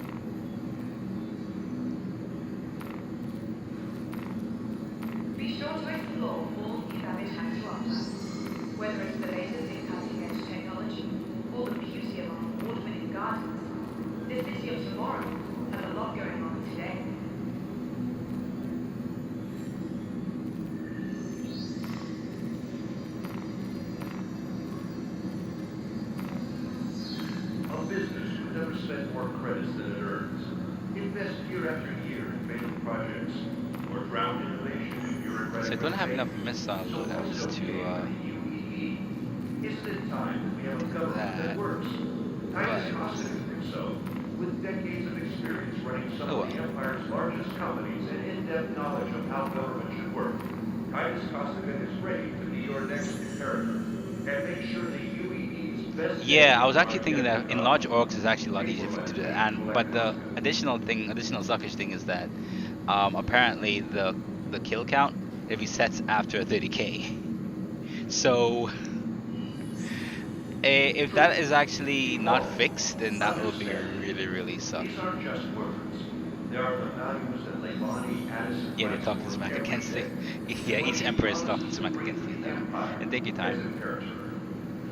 Be sure to explore all Evavid has to offer. Whether it's the latest in cutting-edge technology or the beauty of our award-winning gardens, this is your tomorrow, and a lot going on today. A business would never spend more credits than it earns. Invest year after year in failed projects, or drown innovation in bureaucratic. So I don't have enough missile loadouts to Isn't it time that we have a government that works? Titus Costigan thinks so. With decades of experience running some of the Empire's largest companies and in-depth knowledge of how government should work, Titus Costigan is ready to be your next imperator and make sure the UEE's best. Yeah, I was actually thinking that in large orgs it's actually a lot easier to do that. But the additional suckish thing is that apparently the kill count it resets after 30k. So if that is actually not fixed, then that will be really suck. These aren't just words. They are the values that Leilani Addison. Yeah, they're talking smack against it. Yeah, each emperor is talking smack against it now. And take your time.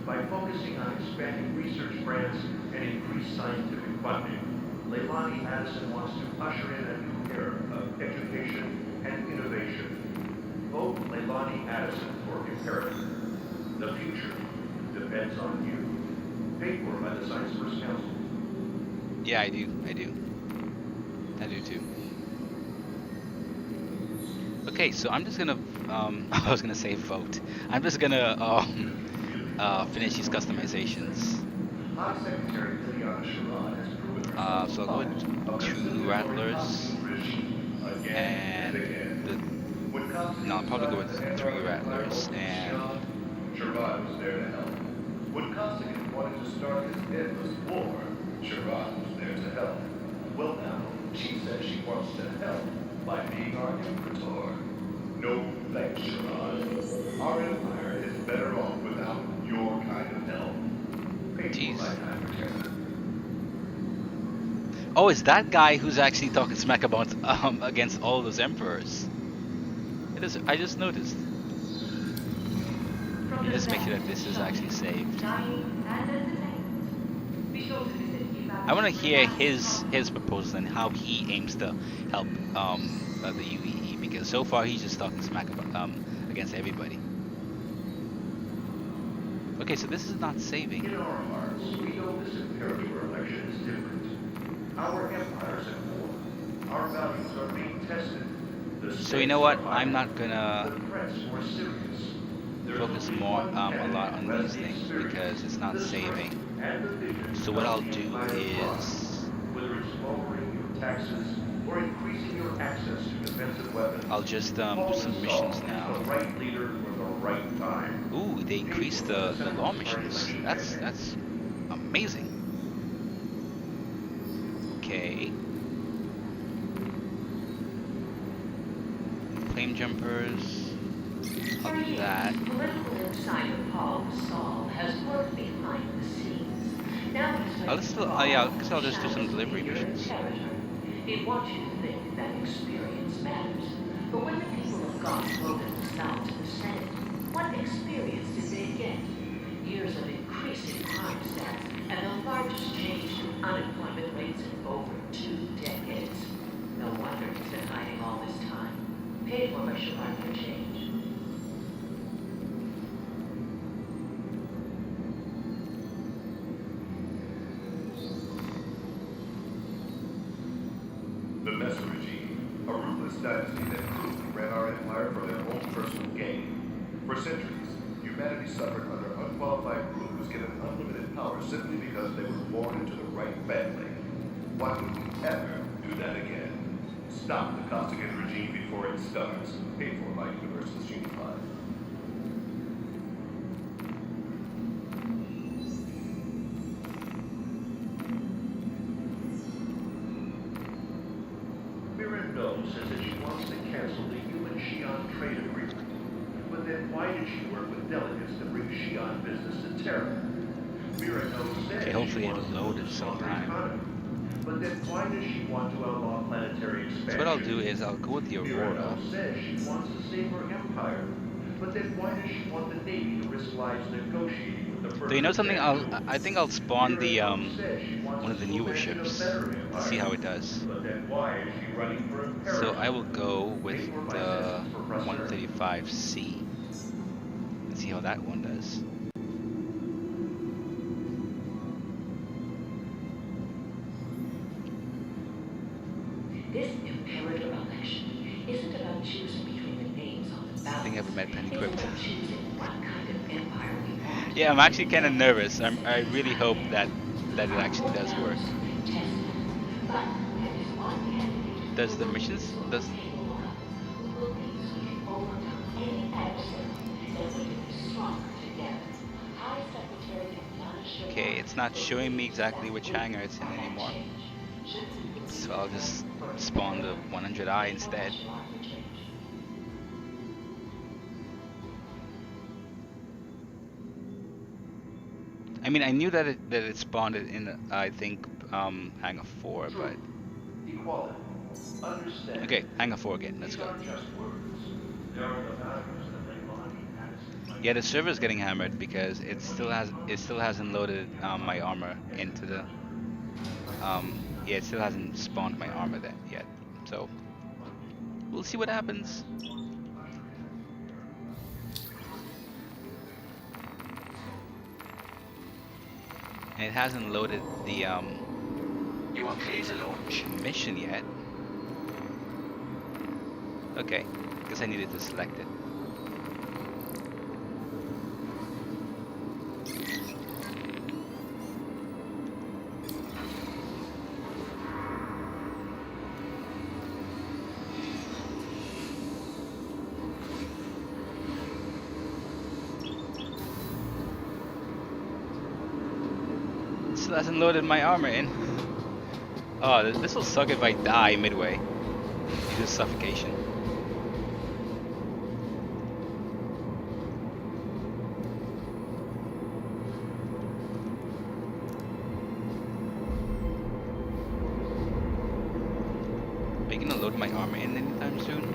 By focusing on expanding research grants and increased scientific funding, Leilani Addison wants to usher in a new era of education and innovation. Vote Leilani Addison for imperator. The future depends on you. Paid for by the Science First Council. Yeah, I do too. Okay, so I'm just gonna, I was gonna say vote. I'm just gonna, finish these customizations. High Secretary Liliana Sherrod has proven herself So I'll go with 2 Rattlers, and no, I'll probably go with 3 Rattlers, and Sherrod was there to help. When Costigan wanted to start his endless war, Sherrod was there to help. Well now, she says she wants to help by being our Imperator. No thanks, Sherrod. Our empire is better off without your kind of help. Jeez. My time for Canada. oh, it's that guy who's actually talking smack about against all those emperors. It is. I just noticed. Let me just make sure that this is actually saved. I want to hear his proposal and how he aims to help the UEE, because so far he's just talking smack about against everybody. Okay, so this is not saving. In our hearts, we know this imperator election is different. Our empire's at war. Our values are being tested. So you know what? I'm not gonna The threats more serious. There's focus only more one a candidate lot on who has these the things experience, because it's not the saving. strength, and the vision So what I'll of the do entire front. is Whether it's lowering your taxes or increasing your access to defensive weapons, I'll just do Paul some missions Saul now. is the right leader for the right time. Ooh, they increased the law missions. That's amazing. Okay. Flame jumpers. I'll do that. Political insider Paul Saul has worked behind the scenes. Now he's I'll still, yeah, I guess I'll just do some delivery missions. He wants you to think that experience matters. But when the people of God voted us out to the Senate, what experience did they get? years of increasing crime stats and the largest change in unemployment rates in over 2 decades. No wonder he's been hiding all this time. Paid for by Shamar for change. The Messer regime, a ruthless dynasty that crudely ran our empire for their own personal gain. For centuries, humanity suffered under unqualified rulers given unlimited power simply because they were born into the right family. Why would we ever do that again? Stop the Costigan regime before it starts. Paid for by Universalist Unified. Mirando says that she wants to cancel the human-Xi'an trade agreement. But then why did she work with delegates to bring Xi'an business to Terra? Mirando says Okay, hopefully she it'll wants to load boost at the some stronger time. economy. But then why does she want to outlaw planetary expansion? So what I'll do is I'll go with the Aurora. Mirando says she wants to save her empire. But then why does she want the Navy to risk lives negotiating with the first? So you know something? I think I'll spawn the one of the newer ships. See how it does. But then why is she running for imperative? So I will go with the 135C. Let's see how that one does. This imperator election isn't about choosing between the names on the ballot. I think I have a med pen It's equipped. about choosing what kind of empire we want. Yeah, I'm actually kind of nervous. I really hope that it actually does work. Does the missions? Okay, it's not showing me exactly which hangar it's in anymore. So I'll just spawn the 100I instead. I mean, I knew that it spawned it in, I think, hangar 4, but Equality. Understand. okay, hangar 4 again. Let's These go. aren't just words. They are the values that they embody. Yeah, the server's getting hammered because it still hasn't loaded my armor into the yeah, it still hasn't spawned my armor there yet. So we'll see what happens. And it hasn't loaded the You are clear to launch. mission yet. Okay, guess I needed to select it. Still hasn't loaded my armor in. Oh, this will suck if I die midway due to suffocation. Are you gonna load my armor in anytime soon?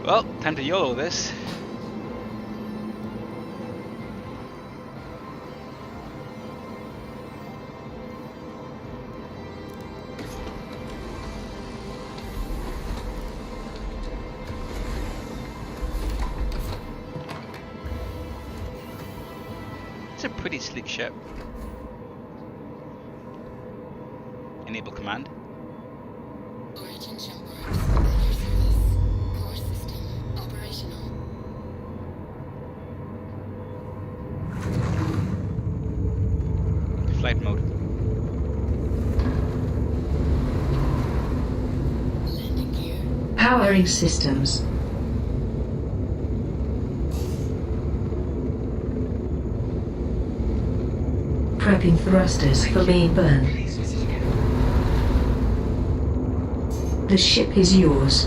Well, time to YOLO this. It's a pretty sleek ship. Enable command. Origin jump board. Clear service. Core system operational. Flight mode. Landing gear. Powering systems. Prepping thrusters for main burn. Please visit again. The ship is yours.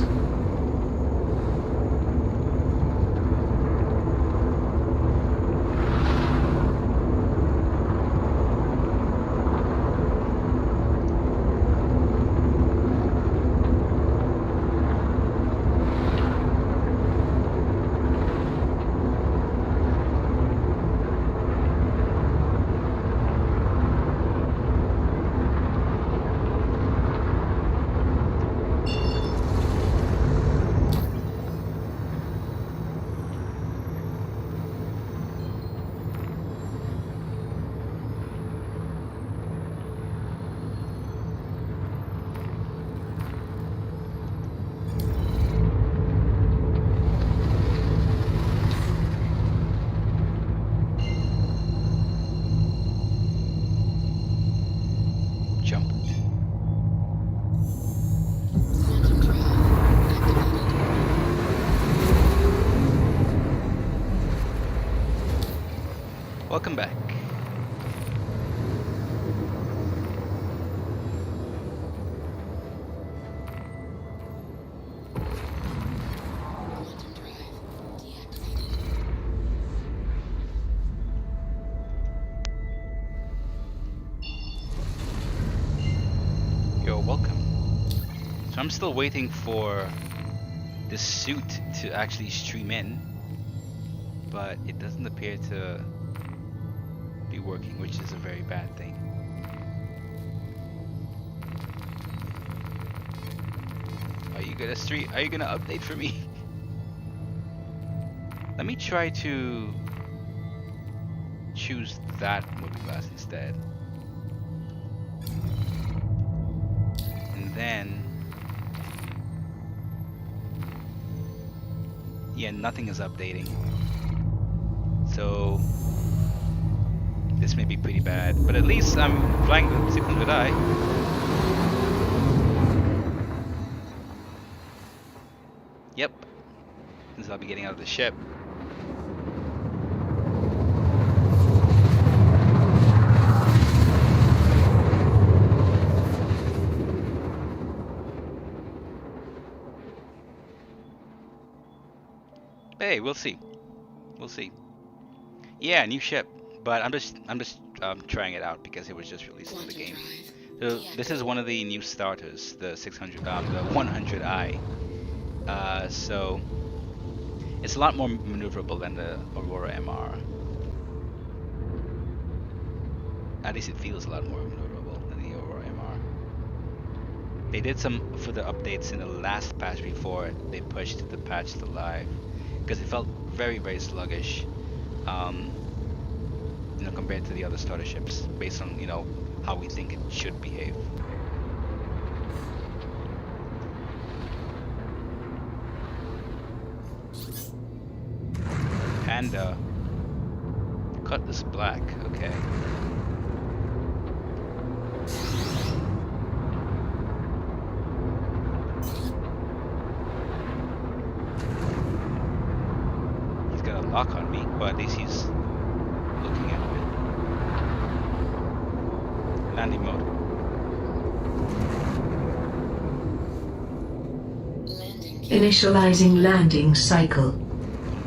Welcome back. Quantum drive deactivated. You're welcome. So I'm still waiting for the suit to actually stream in, but it doesn't appear to be working, which is a very bad thing. Are you gonna stream? Are you gonna update for me? Let me try to choose that moving glass instead. And then, yeah, nothing is updating. So this may be pretty bad, but at least I'm flying the 600i. Yep, since I'll be getting out of the ship. Hey, we'll see. We'll see. Yeah, new ship, but I'm just trying it out because it was just released in the Quantum game. drive So this is one of the new starters, the 600, the 100i. So it's a lot more maneuverable than the Aurora MR. At least it feels a lot more maneuverable than the Aurora MR. They did some for the updates in the last patch before they pushed the patch to live, because it felt very, very sluggish, you know, compared to the other starter ships, based on, you know, how we think it should behave. Panda. Cut this black, okay. He's got a lock on me, but at least he's looking at me. Landing mode. landing gear. Initializing landing cycle. Oh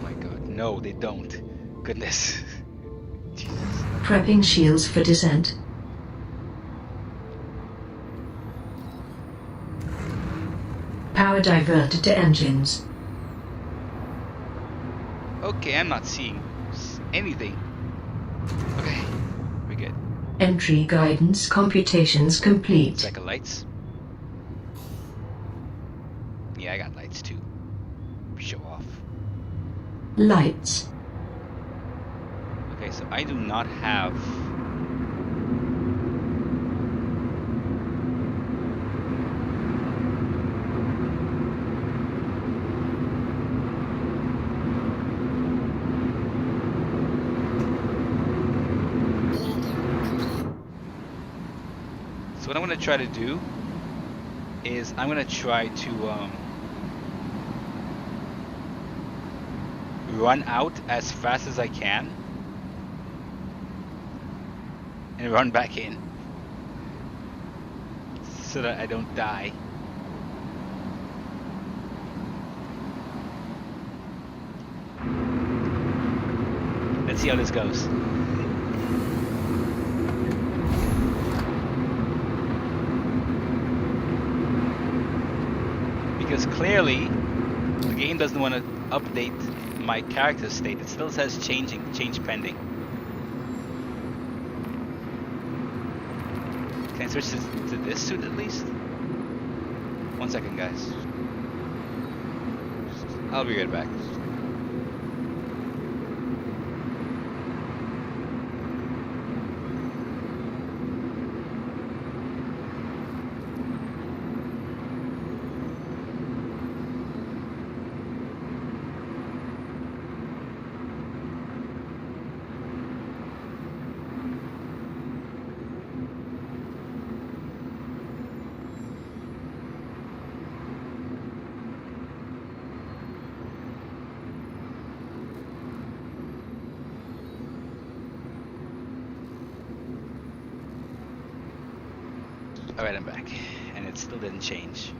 my god, no, they don't. Goodness. Jesus. Prepping shields for descent. Power diverted to engines. Okay, I'm not seeing anything. Okay, we're good. Entry guidance computations complete. Second lights. Yeah, I got lights too. Show off. Lights. Okay, so I do not have. So what I'm gonna try to do is I'm gonna try to run out as fast as I can and run back in so that I don't die. Let's see how this goes. Because clearly the game doesn't want to update my character state. It still says change pending. Can I switch to this suit at least? 1 second, guys. I'll be right back. Alright, I'm back. And it still didn't change.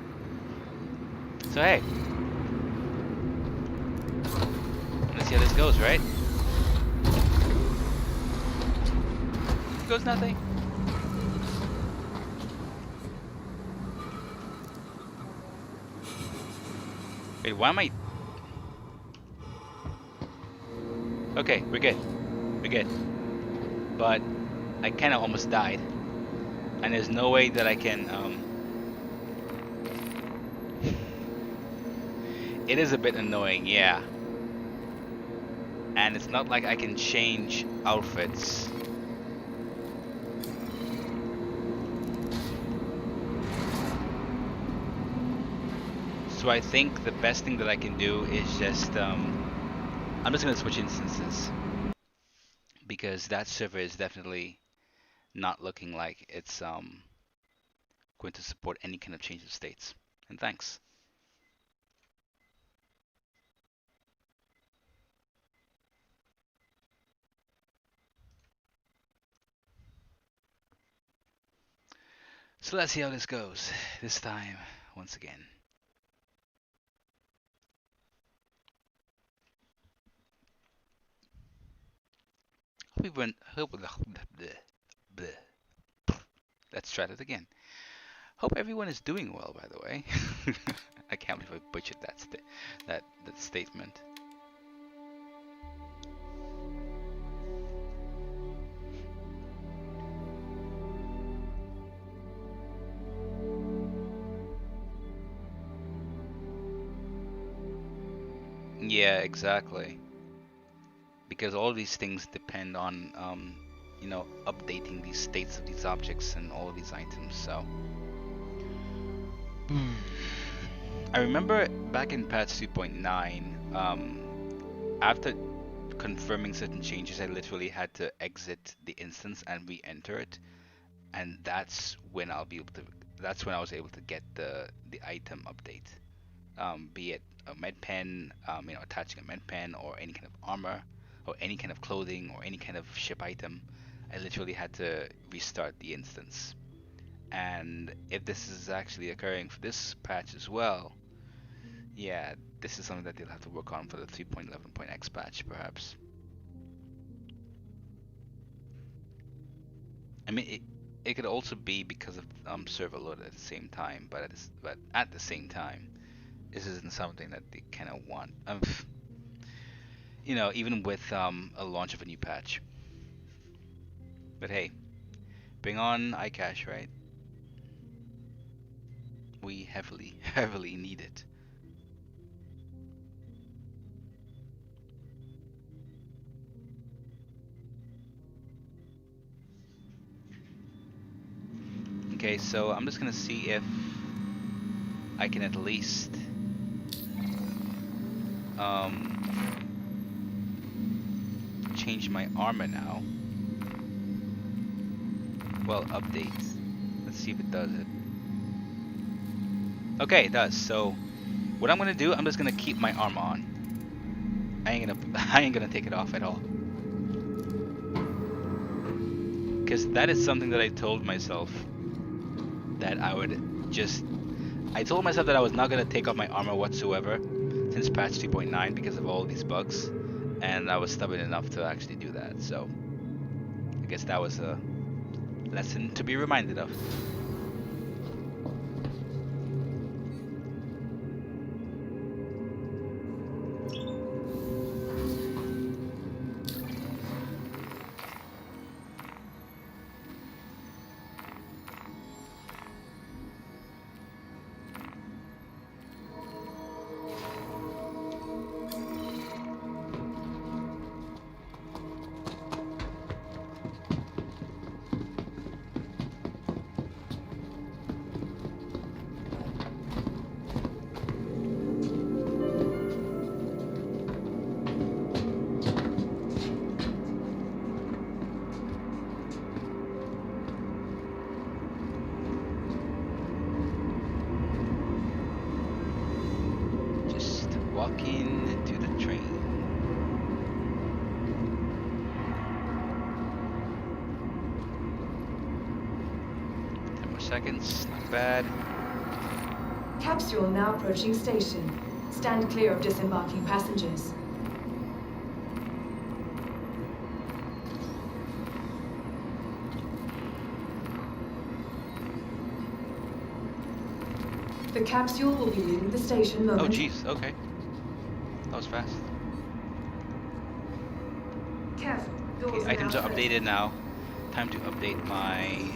So hey. Let's see how this goes, right? Goes nothing. Wait, why am I... Okay, we're good. We're good. But I kind of almost died. And there's no way that I can... It is a bit annoying, yeah. And it's not like I can change outfits. So I think the best thing that I can do is just, I'm just gonna switch instances. Because that server is definitely not looking like it's going to support any kind of change of states. And thanks. So let's see how this goes this time once again. Let's try that again. Hope everyone is doing well, by the way. I can't believe I butchered that statement. Yeah, exactly. Because all these things depend on, you know, updating these states of these objects and all of these items. So, I remember back in patch 2.9, after confirming certain changes, I literally had to exit the instance and re-enter it, and that's when I'll be able to. That's when I was able to get the item update, be it a med pen, you know, attaching a med pen or any kind of armor, or any kind of clothing, or any kind of ship item. I literally had to restart the instance. And if this is actually occurring for this patch as well, yeah, this is something that they'll have to work on for the 3.11.x patch, perhaps. I mean, it could also be because of server load at the same time, but at the same time, this isn't something that they kind of want. You know, even with a launch of a new patch. But hey, bring on iCache, right? We heavily need it. Okay, so I'm just gonna see if I can at least change my armor now. Well, update. Let's see if it does it. Okay, it does. So what I'm gonna do, I'm just gonna keep my armor on. I ain't gonna take it off at all. Because that is something that I told myself that I would just... I told myself that I was not gonna take off my armor whatsoever since patch 2.9 because of all these bugs. And I was stubborn enough to actually do that. So I guess that was a lesson to be reminded of. Walking to the train. How much seconds, not bad. Capsule now approaching station. Stand clear of disembarking passengers. The capsule will be leaving the station Oh momentarily. jeez, okay. That was fast. Careful. Okay, Doors items now are closed. updated now. Time to update my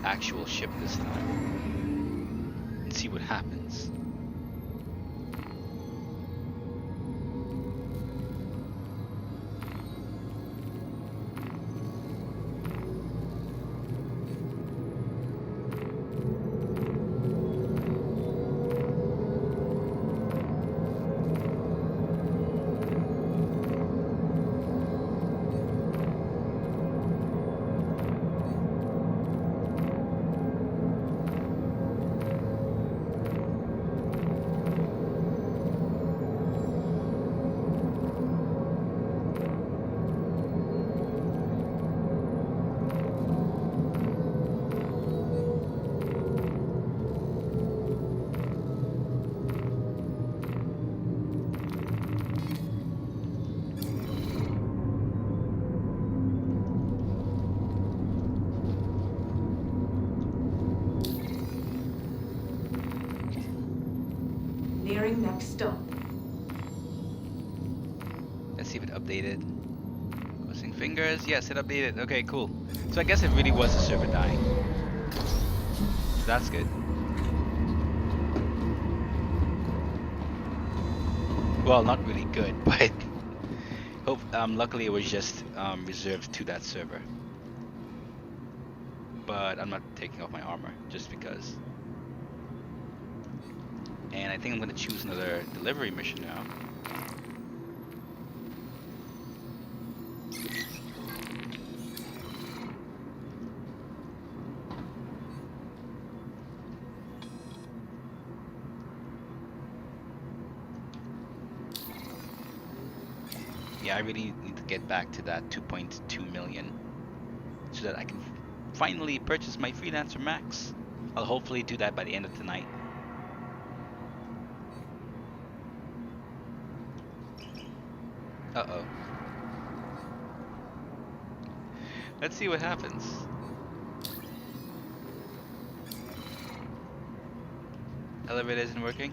actual ship this time. And see what happens. Nearing next stop. Let's see if it updated. Crossing fingers. Yes, it updated. Okay, cool. So I guess it really was the server dying. So that's good. Well, not really good, but luckily it was just reserved to that server. But I'm not taking off my armor just because. And I think I'm gonna choose another delivery mission now. Yeah, I really need to get back to that 2.2 million so that I can finally purchase my Freelancer Max. I'll hopefully do that by the end of tonight. Uh-oh. Let's see what happens. Elevator isn't working.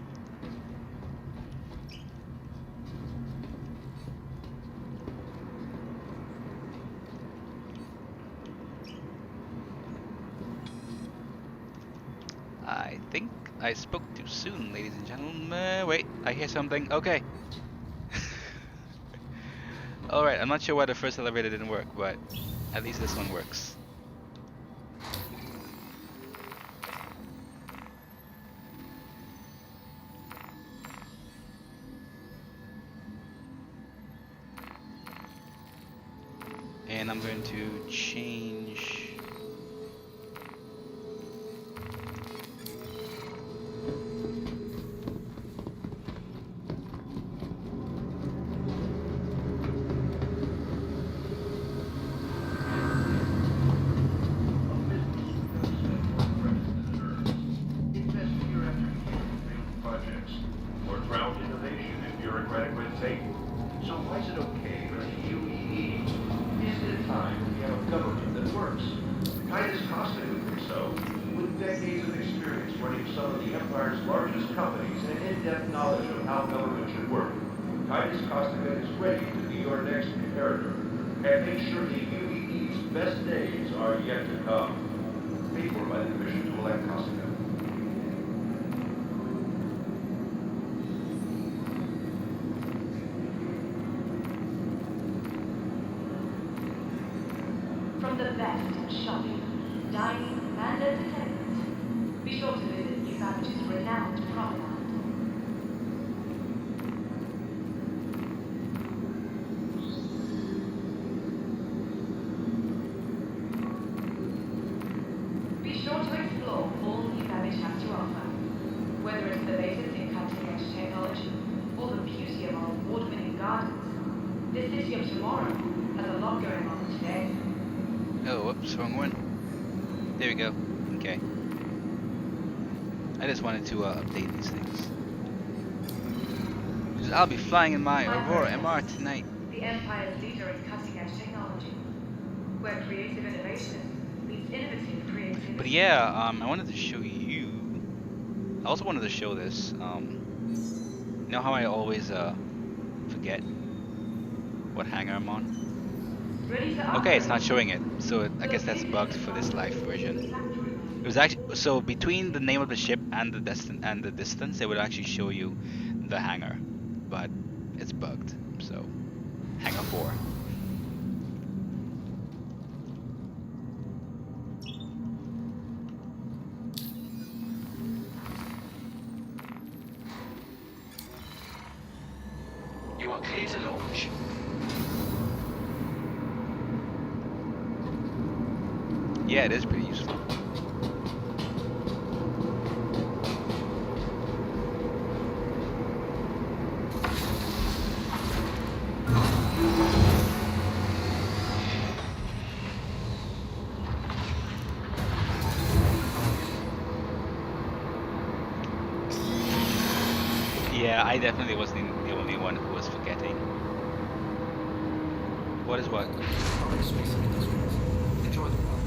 I think I spoke too soon, ladies and gentlemen. Wait, I hear something. Okay. Alright, I'm not sure why the first elevator didn't work, but at least this one works. And I'm going to change. Invest year after year in failed projects, or drown innovation in bureaucratic red tape. So why is it okay for the UEE? Isn't it time we have a government that works? Titus Costa would think so. With decades of experience running some of the Empire's largest companies and in-depth knowledge of how government should work, Titus Costigan is ready to be your next comparator. And make sure the UEE's best days are yet to come. Paid for by the Commission to elect Costigan. From the best in shopping, dining, and entertainment, be sure to visit New Babbage's renowned promenade. Be sure to explore all New Babbage has to offer. Whether it's the latest in cutting-edge technology or the beauty of our award-winning gardens, this city of tomorrow has a lot going on today. Oh, whoops, wrong one. There we go. Okay. I just wanted to update these things. 'Cause I'll be flying in my Aurora MR tonight. The Empire's leader in cutting-edge technology, where creative innovation meets innovative creativity. But yeah, I wanted to show you. I also wanted to show this. You know how I always forget what hangar I'm on? Ready to Okay, it's not operate. showing it, so I guess that's bugged for this live version. It was actually so between the name of the ship and the distance, it would actually show you the hangar, but it's bugged. So, hangar 4. You are clear to launch. Yeah, it is pretty useful. Yeah, I definitely wasn't the only one who was forgetting. What is what? Enjoy the ride.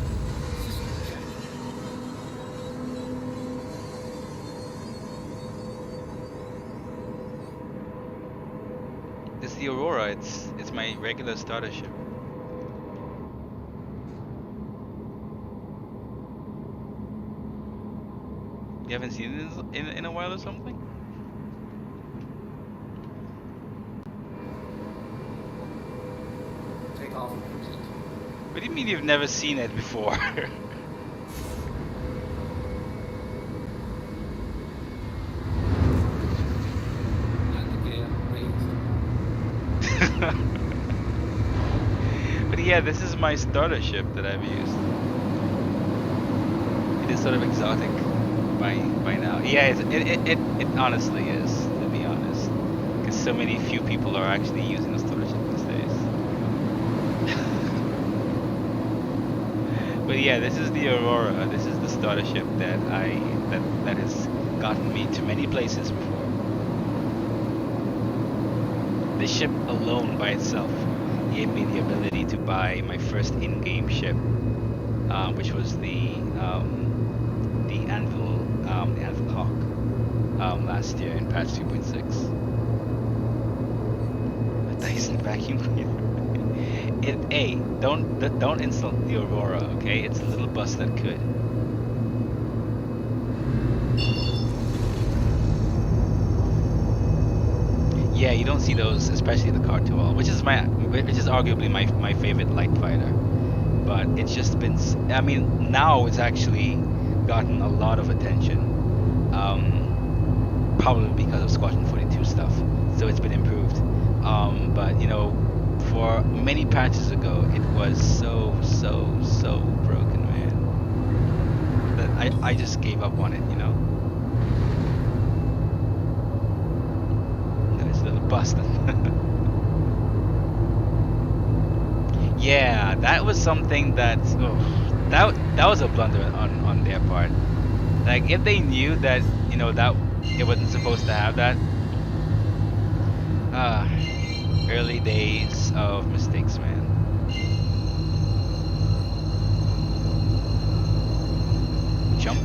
It's the Aurora. It's my regular starter ship. You haven't seen it in a while or something? Take off. What do you mean you've never seen it before? Landing gear raised. But yeah, this is my starter ship that I've used. It is sort of exotic by now. Yeah, it honestly is, to be honest. Because so many few people are actually using a starter ship these days. But yeah, this is the Aurora. This is the starter ship that that has gotten me to many places before. The ship alone by itself gave me the ability to buy my first in-game ship, which was the Anvil Hawk last year in patch 2.6. A Dyson vacuum cleaner. Don't insult the Aurora, okay? It's a little bus that could. Yeah, you don't see those, especially the Cartual, which is arguably my favorite light fighter. But it's just been, I mean, now it's actually gotten a lot of attention, probably because of Squadron 42 stuff. So it's been improved. But you know, for many patches ago, it was so broken, man, that I just gave up on it, you know. It's a little busted. Yeah, that was something that that was a blunder on their part. Like, if they knew that, you know, that it wasn't supposed to have that. Early days of mistakes, man. Jump.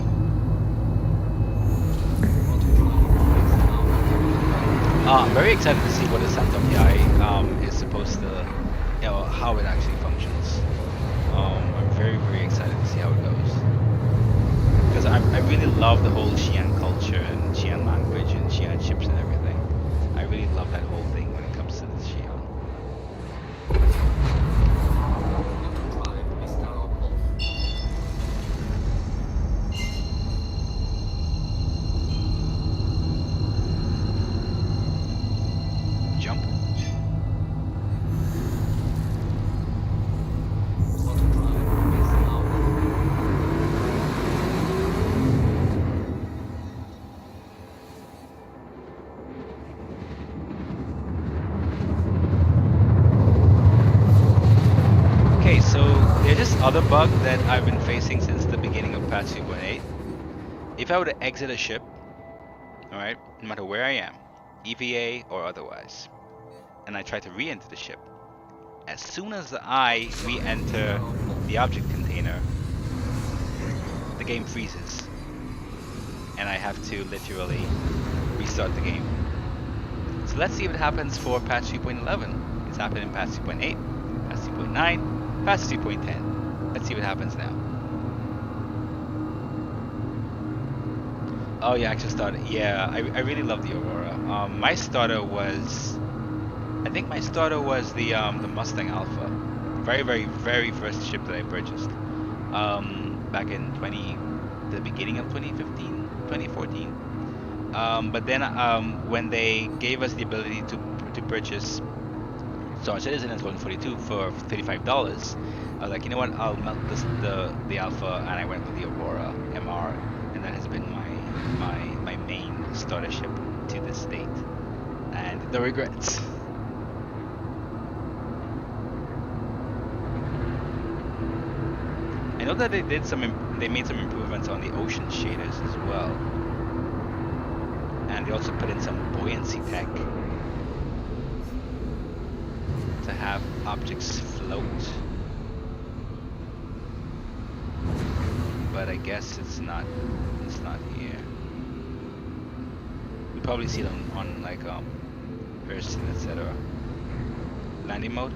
I'm very excited to see what the Sanctum PI is supposed to, you know, how it actually functions. I'm very excited to see how it goes. Because I really love the whole Xi'an culture and Xi'an language and Xi'an ships and everything. I really love that whole thing when it comes to the Xi'an. Drive is now off. Jump. Auto drive is now off. Okay, so there's this other bug that I've been facing since the beginning of patch 3.8, if I were to exit a ship, alright, no matter where I am, EVA or otherwise, and I try to re-enter the ship, as soon as I re-enter the object container, the game freezes. And I have to literally restart the game. So let's see if it happens for patch 3.11. It's happened in patch 3.8, patch 3.9, patch 3.10. Let's see what happens now. Oh yeah, actual starter. Yeah, I really love the Aurora. My starter was, I think my starter was the Mustang Alpha. Very first ship that I purchased. Back in the beginning of 2015, 2014. But then when they gave us the ability to purchase Star Citizen and 142 for $35, I was like, you know what? I'll melt the Alpha, and I went with the Aurora MR, and that has been my main starter ship to this date, and no regrets. I know that they made some improvements on the ocean shaders as well, and they also put in some buoyancy tech to have objects float. But I guess it's not here. We probably see it on like Hurston, etc. Landing mode.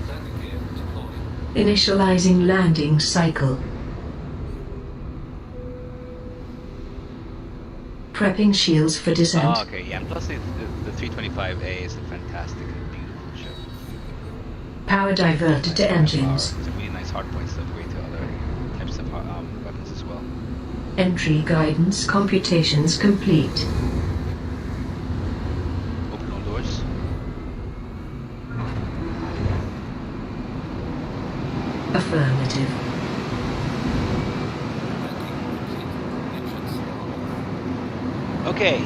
Landing gear deployed. Initializing landing cycle. Prepping shields for descent. Oh, okay, yeah. And plus the 325A is a fantastic and beautiful ship. Power diverted to engines. It's a really nice hardpoint to upgrade to other types of weapons as well. Entry guidance computations complete. Open all doors. Affirmative. Okay,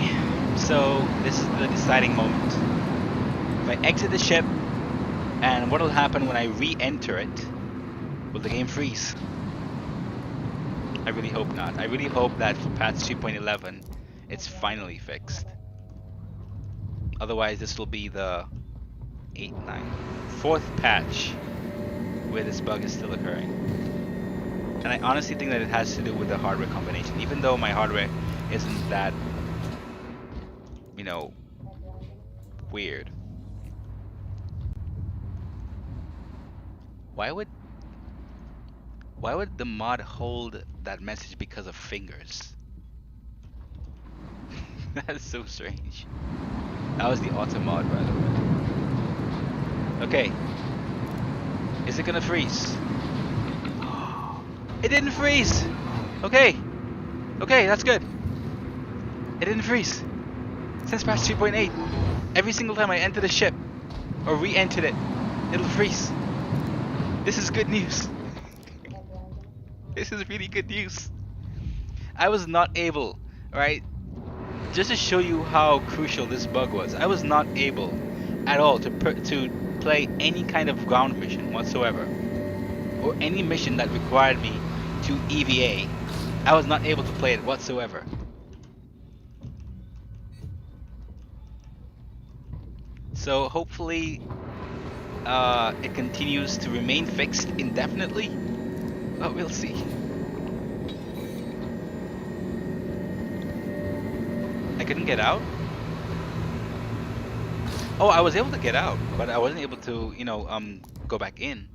so this is the deciding moment. If I exit the ship, and what will happen when I re-enter it? Will the game freeze? I really hope not. I really hope that for patch 3.11, it's finally fixed. Otherwise, this will be the 4th patch where this bug is still occurring. And I honestly think that it has to do with the hardware combination, even though my hardware isn't that, you know, weird. Why would the mod hold that message because of fingers? That is so strange. That was the auto mod, by the way. Okay. Is it gonna freeze? It didn't freeze! Okay. Okay, that's good. It didn't freeze. Since patch 3.8. Every single time I enter the ship, or re-entered it, it'll freeze. This is good news. This is really good news. I was not able, right? Just to show you how crucial this bug was, I was not able at all to play any kind of ground mission whatsoever, or any mission that required me to EVA. I was not able to play it whatsoever. So hopefully it continues to remain fixed indefinitely, but we'll see. I couldn't get out? Oh, I was able to get out, but I wasn't able to, you know, go back in.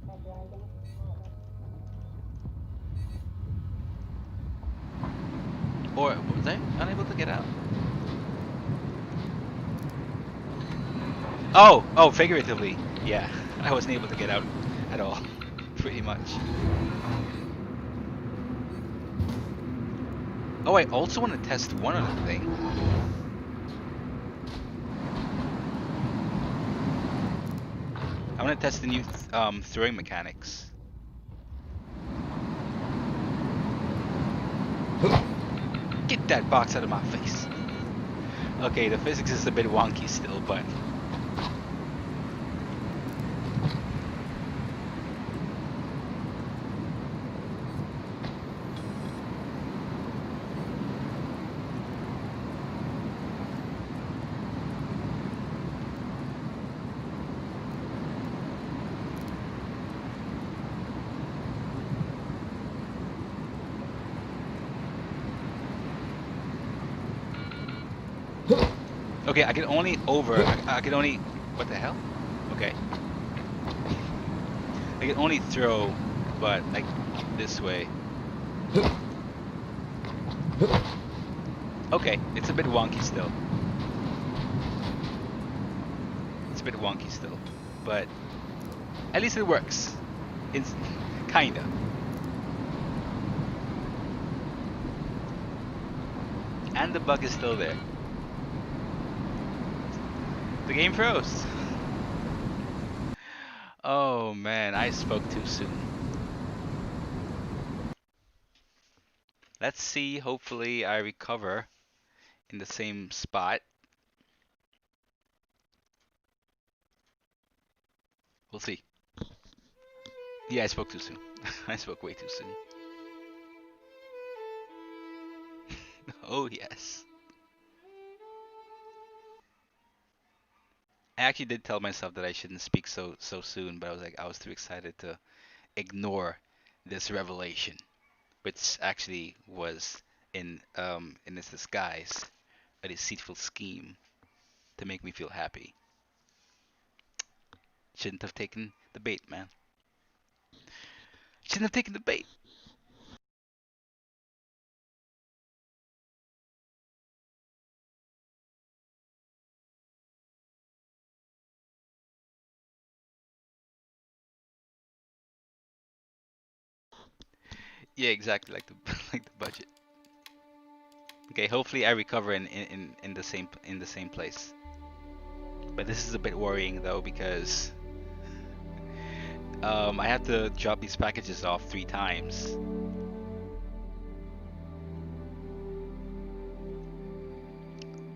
Or was I unable to get out? Oh, figuratively. Yeah, I wasn't able to get out at all, pretty much. Oh, I also want to test one other thing. I want to test the new throwing mechanics. Get that box out of my face. Okay, the physics is a bit wonky still, but Okay, I can only I can only. What the hell? Okay. I can only throw, but like this way. Okay, it's a bit wonky still. It's a bit wonky still, but at least it works. It's kinda. And the bug is still there. The game froze. Oh man, I spoke too soon. Let's see, hopefully I recover in the same spot. We'll see. Yeah, I spoke too soon. I spoke way too soon. Oh yes. I actually did tell myself that I shouldn't speak so soon, but I was too excited to ignore this revelation, which actually was in its disguise a deceitful scheme to make me feel happy. Shouldn't have taken the bait, man. Shouldn't have taken the bait. Yeah, exactly like the like the budget. Okay, hopefully I recover in the same place. But this is a bit worrying though because I have to drop these packages off 3 times.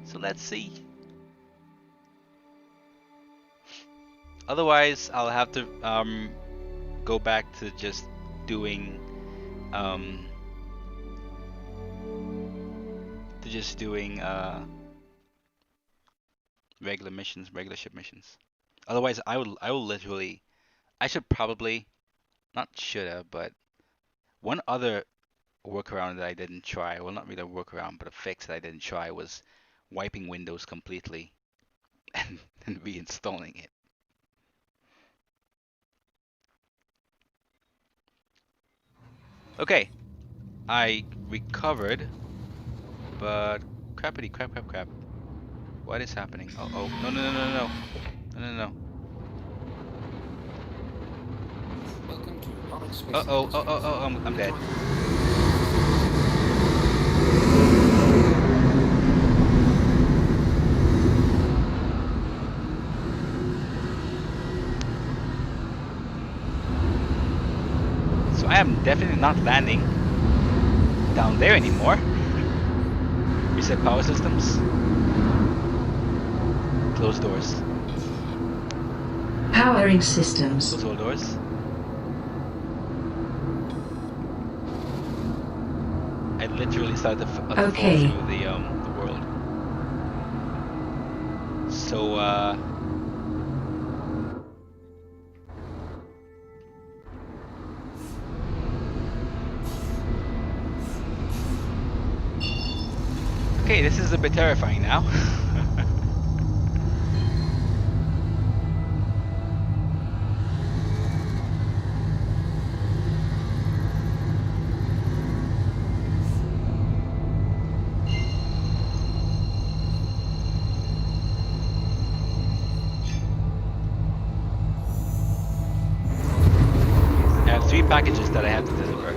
So let's see. Otherwise, I'll have to go back to just doing regular ship missions. Otherwise, I will literally I should probably not should have, but one other workaround that I didn't try, well not really a workaround, but a fix that I didn't try was wiping Windows completely and reinstalling it. Okay, I recovered, but crappity crap crap crap. What is happening? Oh oh no no no no no no no no. Welcome to Onyx Space Uh oh oh Industries. oh oh I'm dead. So I am definitely not landing down there anymore. Reset power systems. Close doors. Powering systems. Close all doors. I literally started to fall Okay. through the world. So okay, this is a bit terrifying now. I have 3 packages that I have to deliver.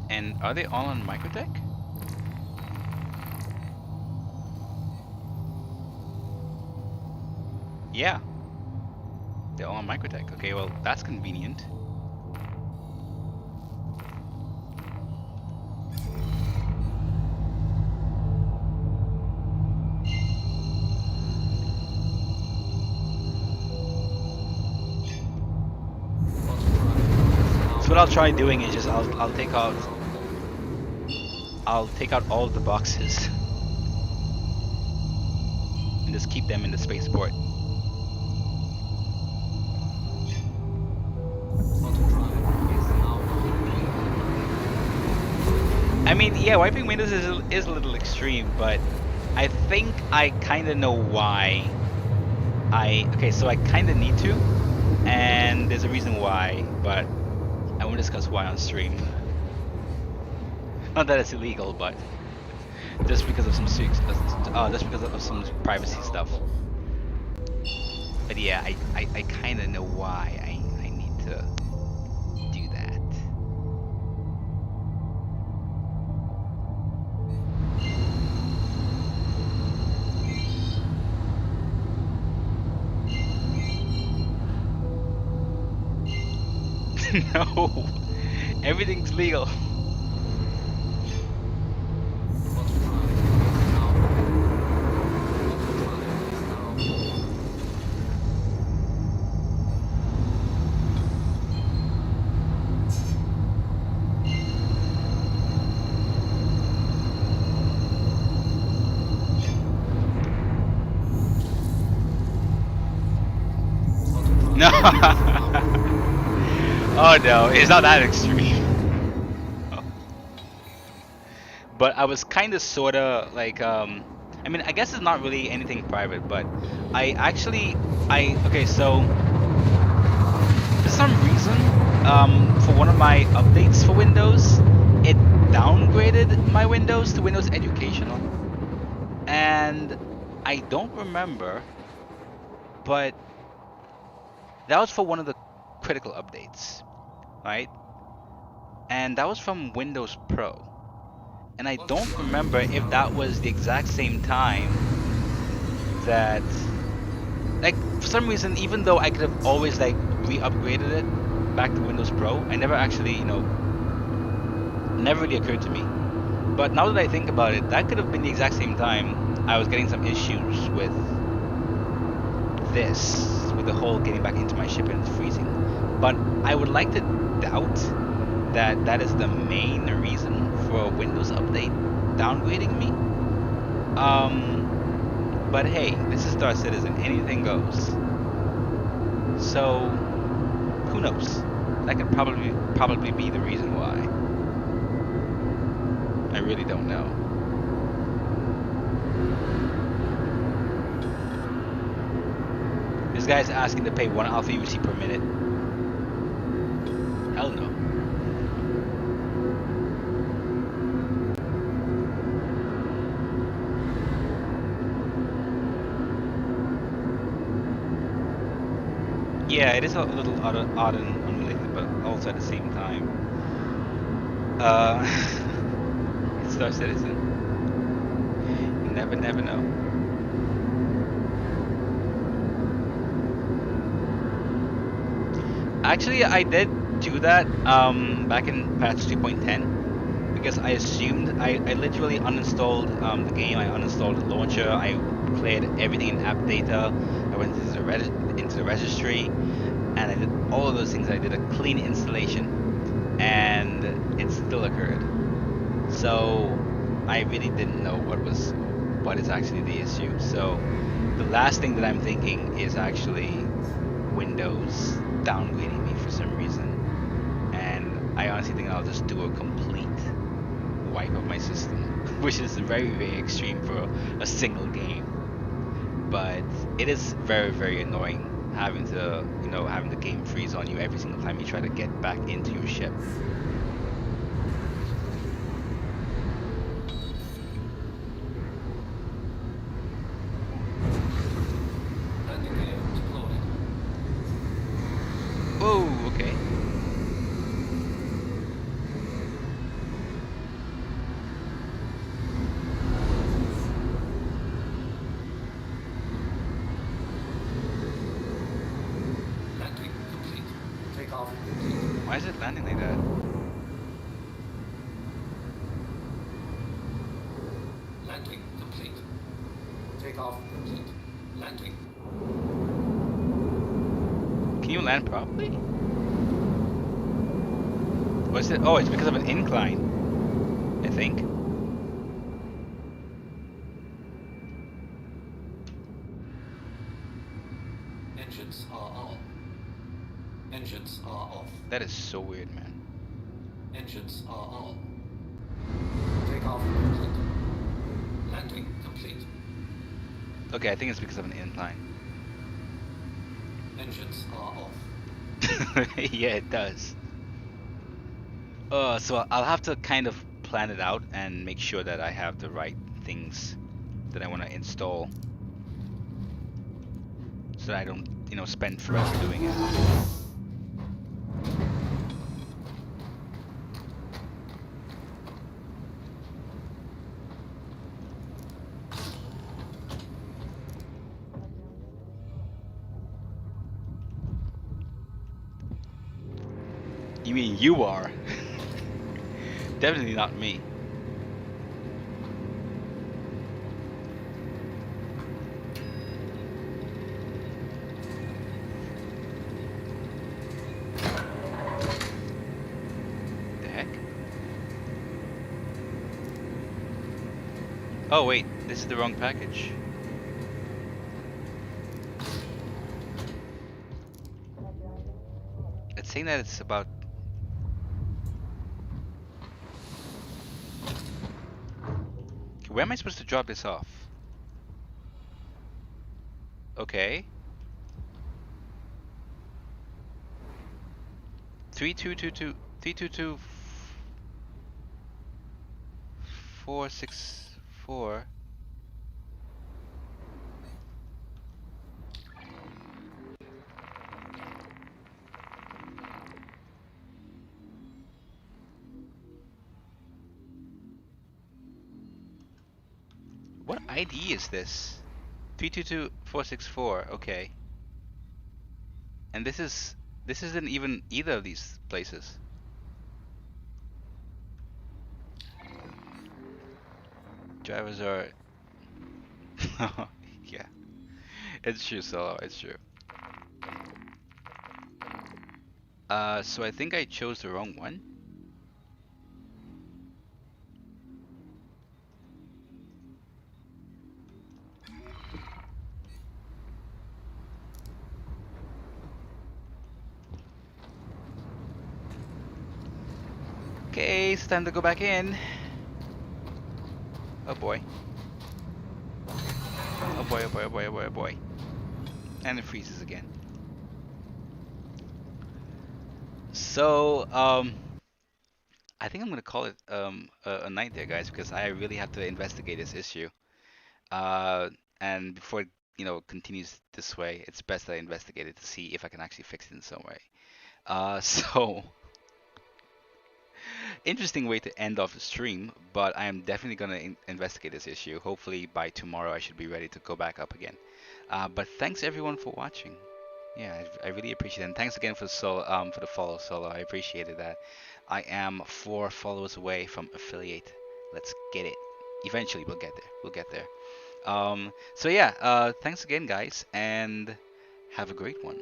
And are they all on Microtech? Yeah. They're all on Microtech. Okay, well, that's convenient. I'll try doing is just I'll take out all of the boxes and just keep them in the spaceport. I mean, yeah, wiping windows is a little extreme, but I think I kind of know why. Okay, so I kind of need to, and there's a reason why, but I won't discuss why on stream. Not that it's illegal, but just because of some privacy stuff. But yeah, I kind of know why I need to do that. No, everything's legal. No. Oh no, it's not that extreme. But I was kind of sorta like I mean, I guess it's not really anything private, but okay, so for some reason for one of my updates for Windows, it downgraded my Windows to Windows Educational, and I don't remember, but that was for one of the critical updates, right? And that was from Windows Pro. And I don't remember if that was the exact same time that, like, for some reason, even though I could have always like re-upgraded it back to Windows Pro, I never actually, never really occurred to me. But now that I think about it, that could have been the exact same time I was getting some issues with the whole getting back into my ship and freezing. But I would like to doubt that that is the main reason for a Windows update downgrading me. But hey, this is Star Citizen, anything goes. So who knows? That could probably be the reason why. I really don't know. This guy's asking to pay 1 Alpha UC per minute. Hell no. Yeah, it is a little odd and unrelated, but also at the same time. It's Star Citizen. You never know. Actually, I did do that back in patch 2.10 because I assumed I literally uninstalled the game. I uninstalled the launcher. I cleared everything in app data. I went into the registry, and I did all of those things. I did a clean installation, and it still occurred. So I really didn't know what is actually the issue. So the last thing that I'm thinking is actually Windows downgrading me for some reason, and I honestly think I'll just do a complete wipe of my system, which is very, very extreme for a single game. But it is very, very annoying having the game freeze on you every single time you try to get back into your ship. Whoa, okay. Landing complete. Takeoff complete. Why is it landing like that? Landing complete. Takeoff complete. Landing. Can you land properly? Was it? Oh, it's because of an incline, I think. Engines are on. Engines are off. That is so weird, man. Engines are on. Takeoff complete. Landing complete. Okay, I think it's because of an incline. Engines are off. Yeah, it does. So I'll have to kind of plan it out and make sure that I have the right things that I want to install, so that I don't, spend forever doing it. You mean you are? Definitely not me. The heck? Oh wait, this is the wrong package. It's saying that it's about... Where am I supposed to drop this off? Okay. 3222 322 464. What ID is this? 322464. Okay. And this isn't even either of these places. Drivers are... Yeah. It's true, Solo. It's true. So I think I chose the wrong one. Okay, it's time to go back in. Oh boy. Oh boy, oh boy, oh boy, oh boy, oh boy. And it freezes again. So, I think I'm gonna call it a night there, guys, because I really have to investigate this issue. And before it, continues this way, it's best that I investigate it to see if I can actually fix it in some way. So interesting way to end off the stream, but I am definitely gonna investigate this issue. Hopefully by tomorrow I should be ready to go back up again. But thanks everyone for watching. Yeah, I really appreciate it. And thanks again for the follow, Solo. I appreciated that. I am 4 followers away from affiliate. Let's get it. Eventually we'll get there. We'll get there. So yeah, thanks again, guys, and have a great one.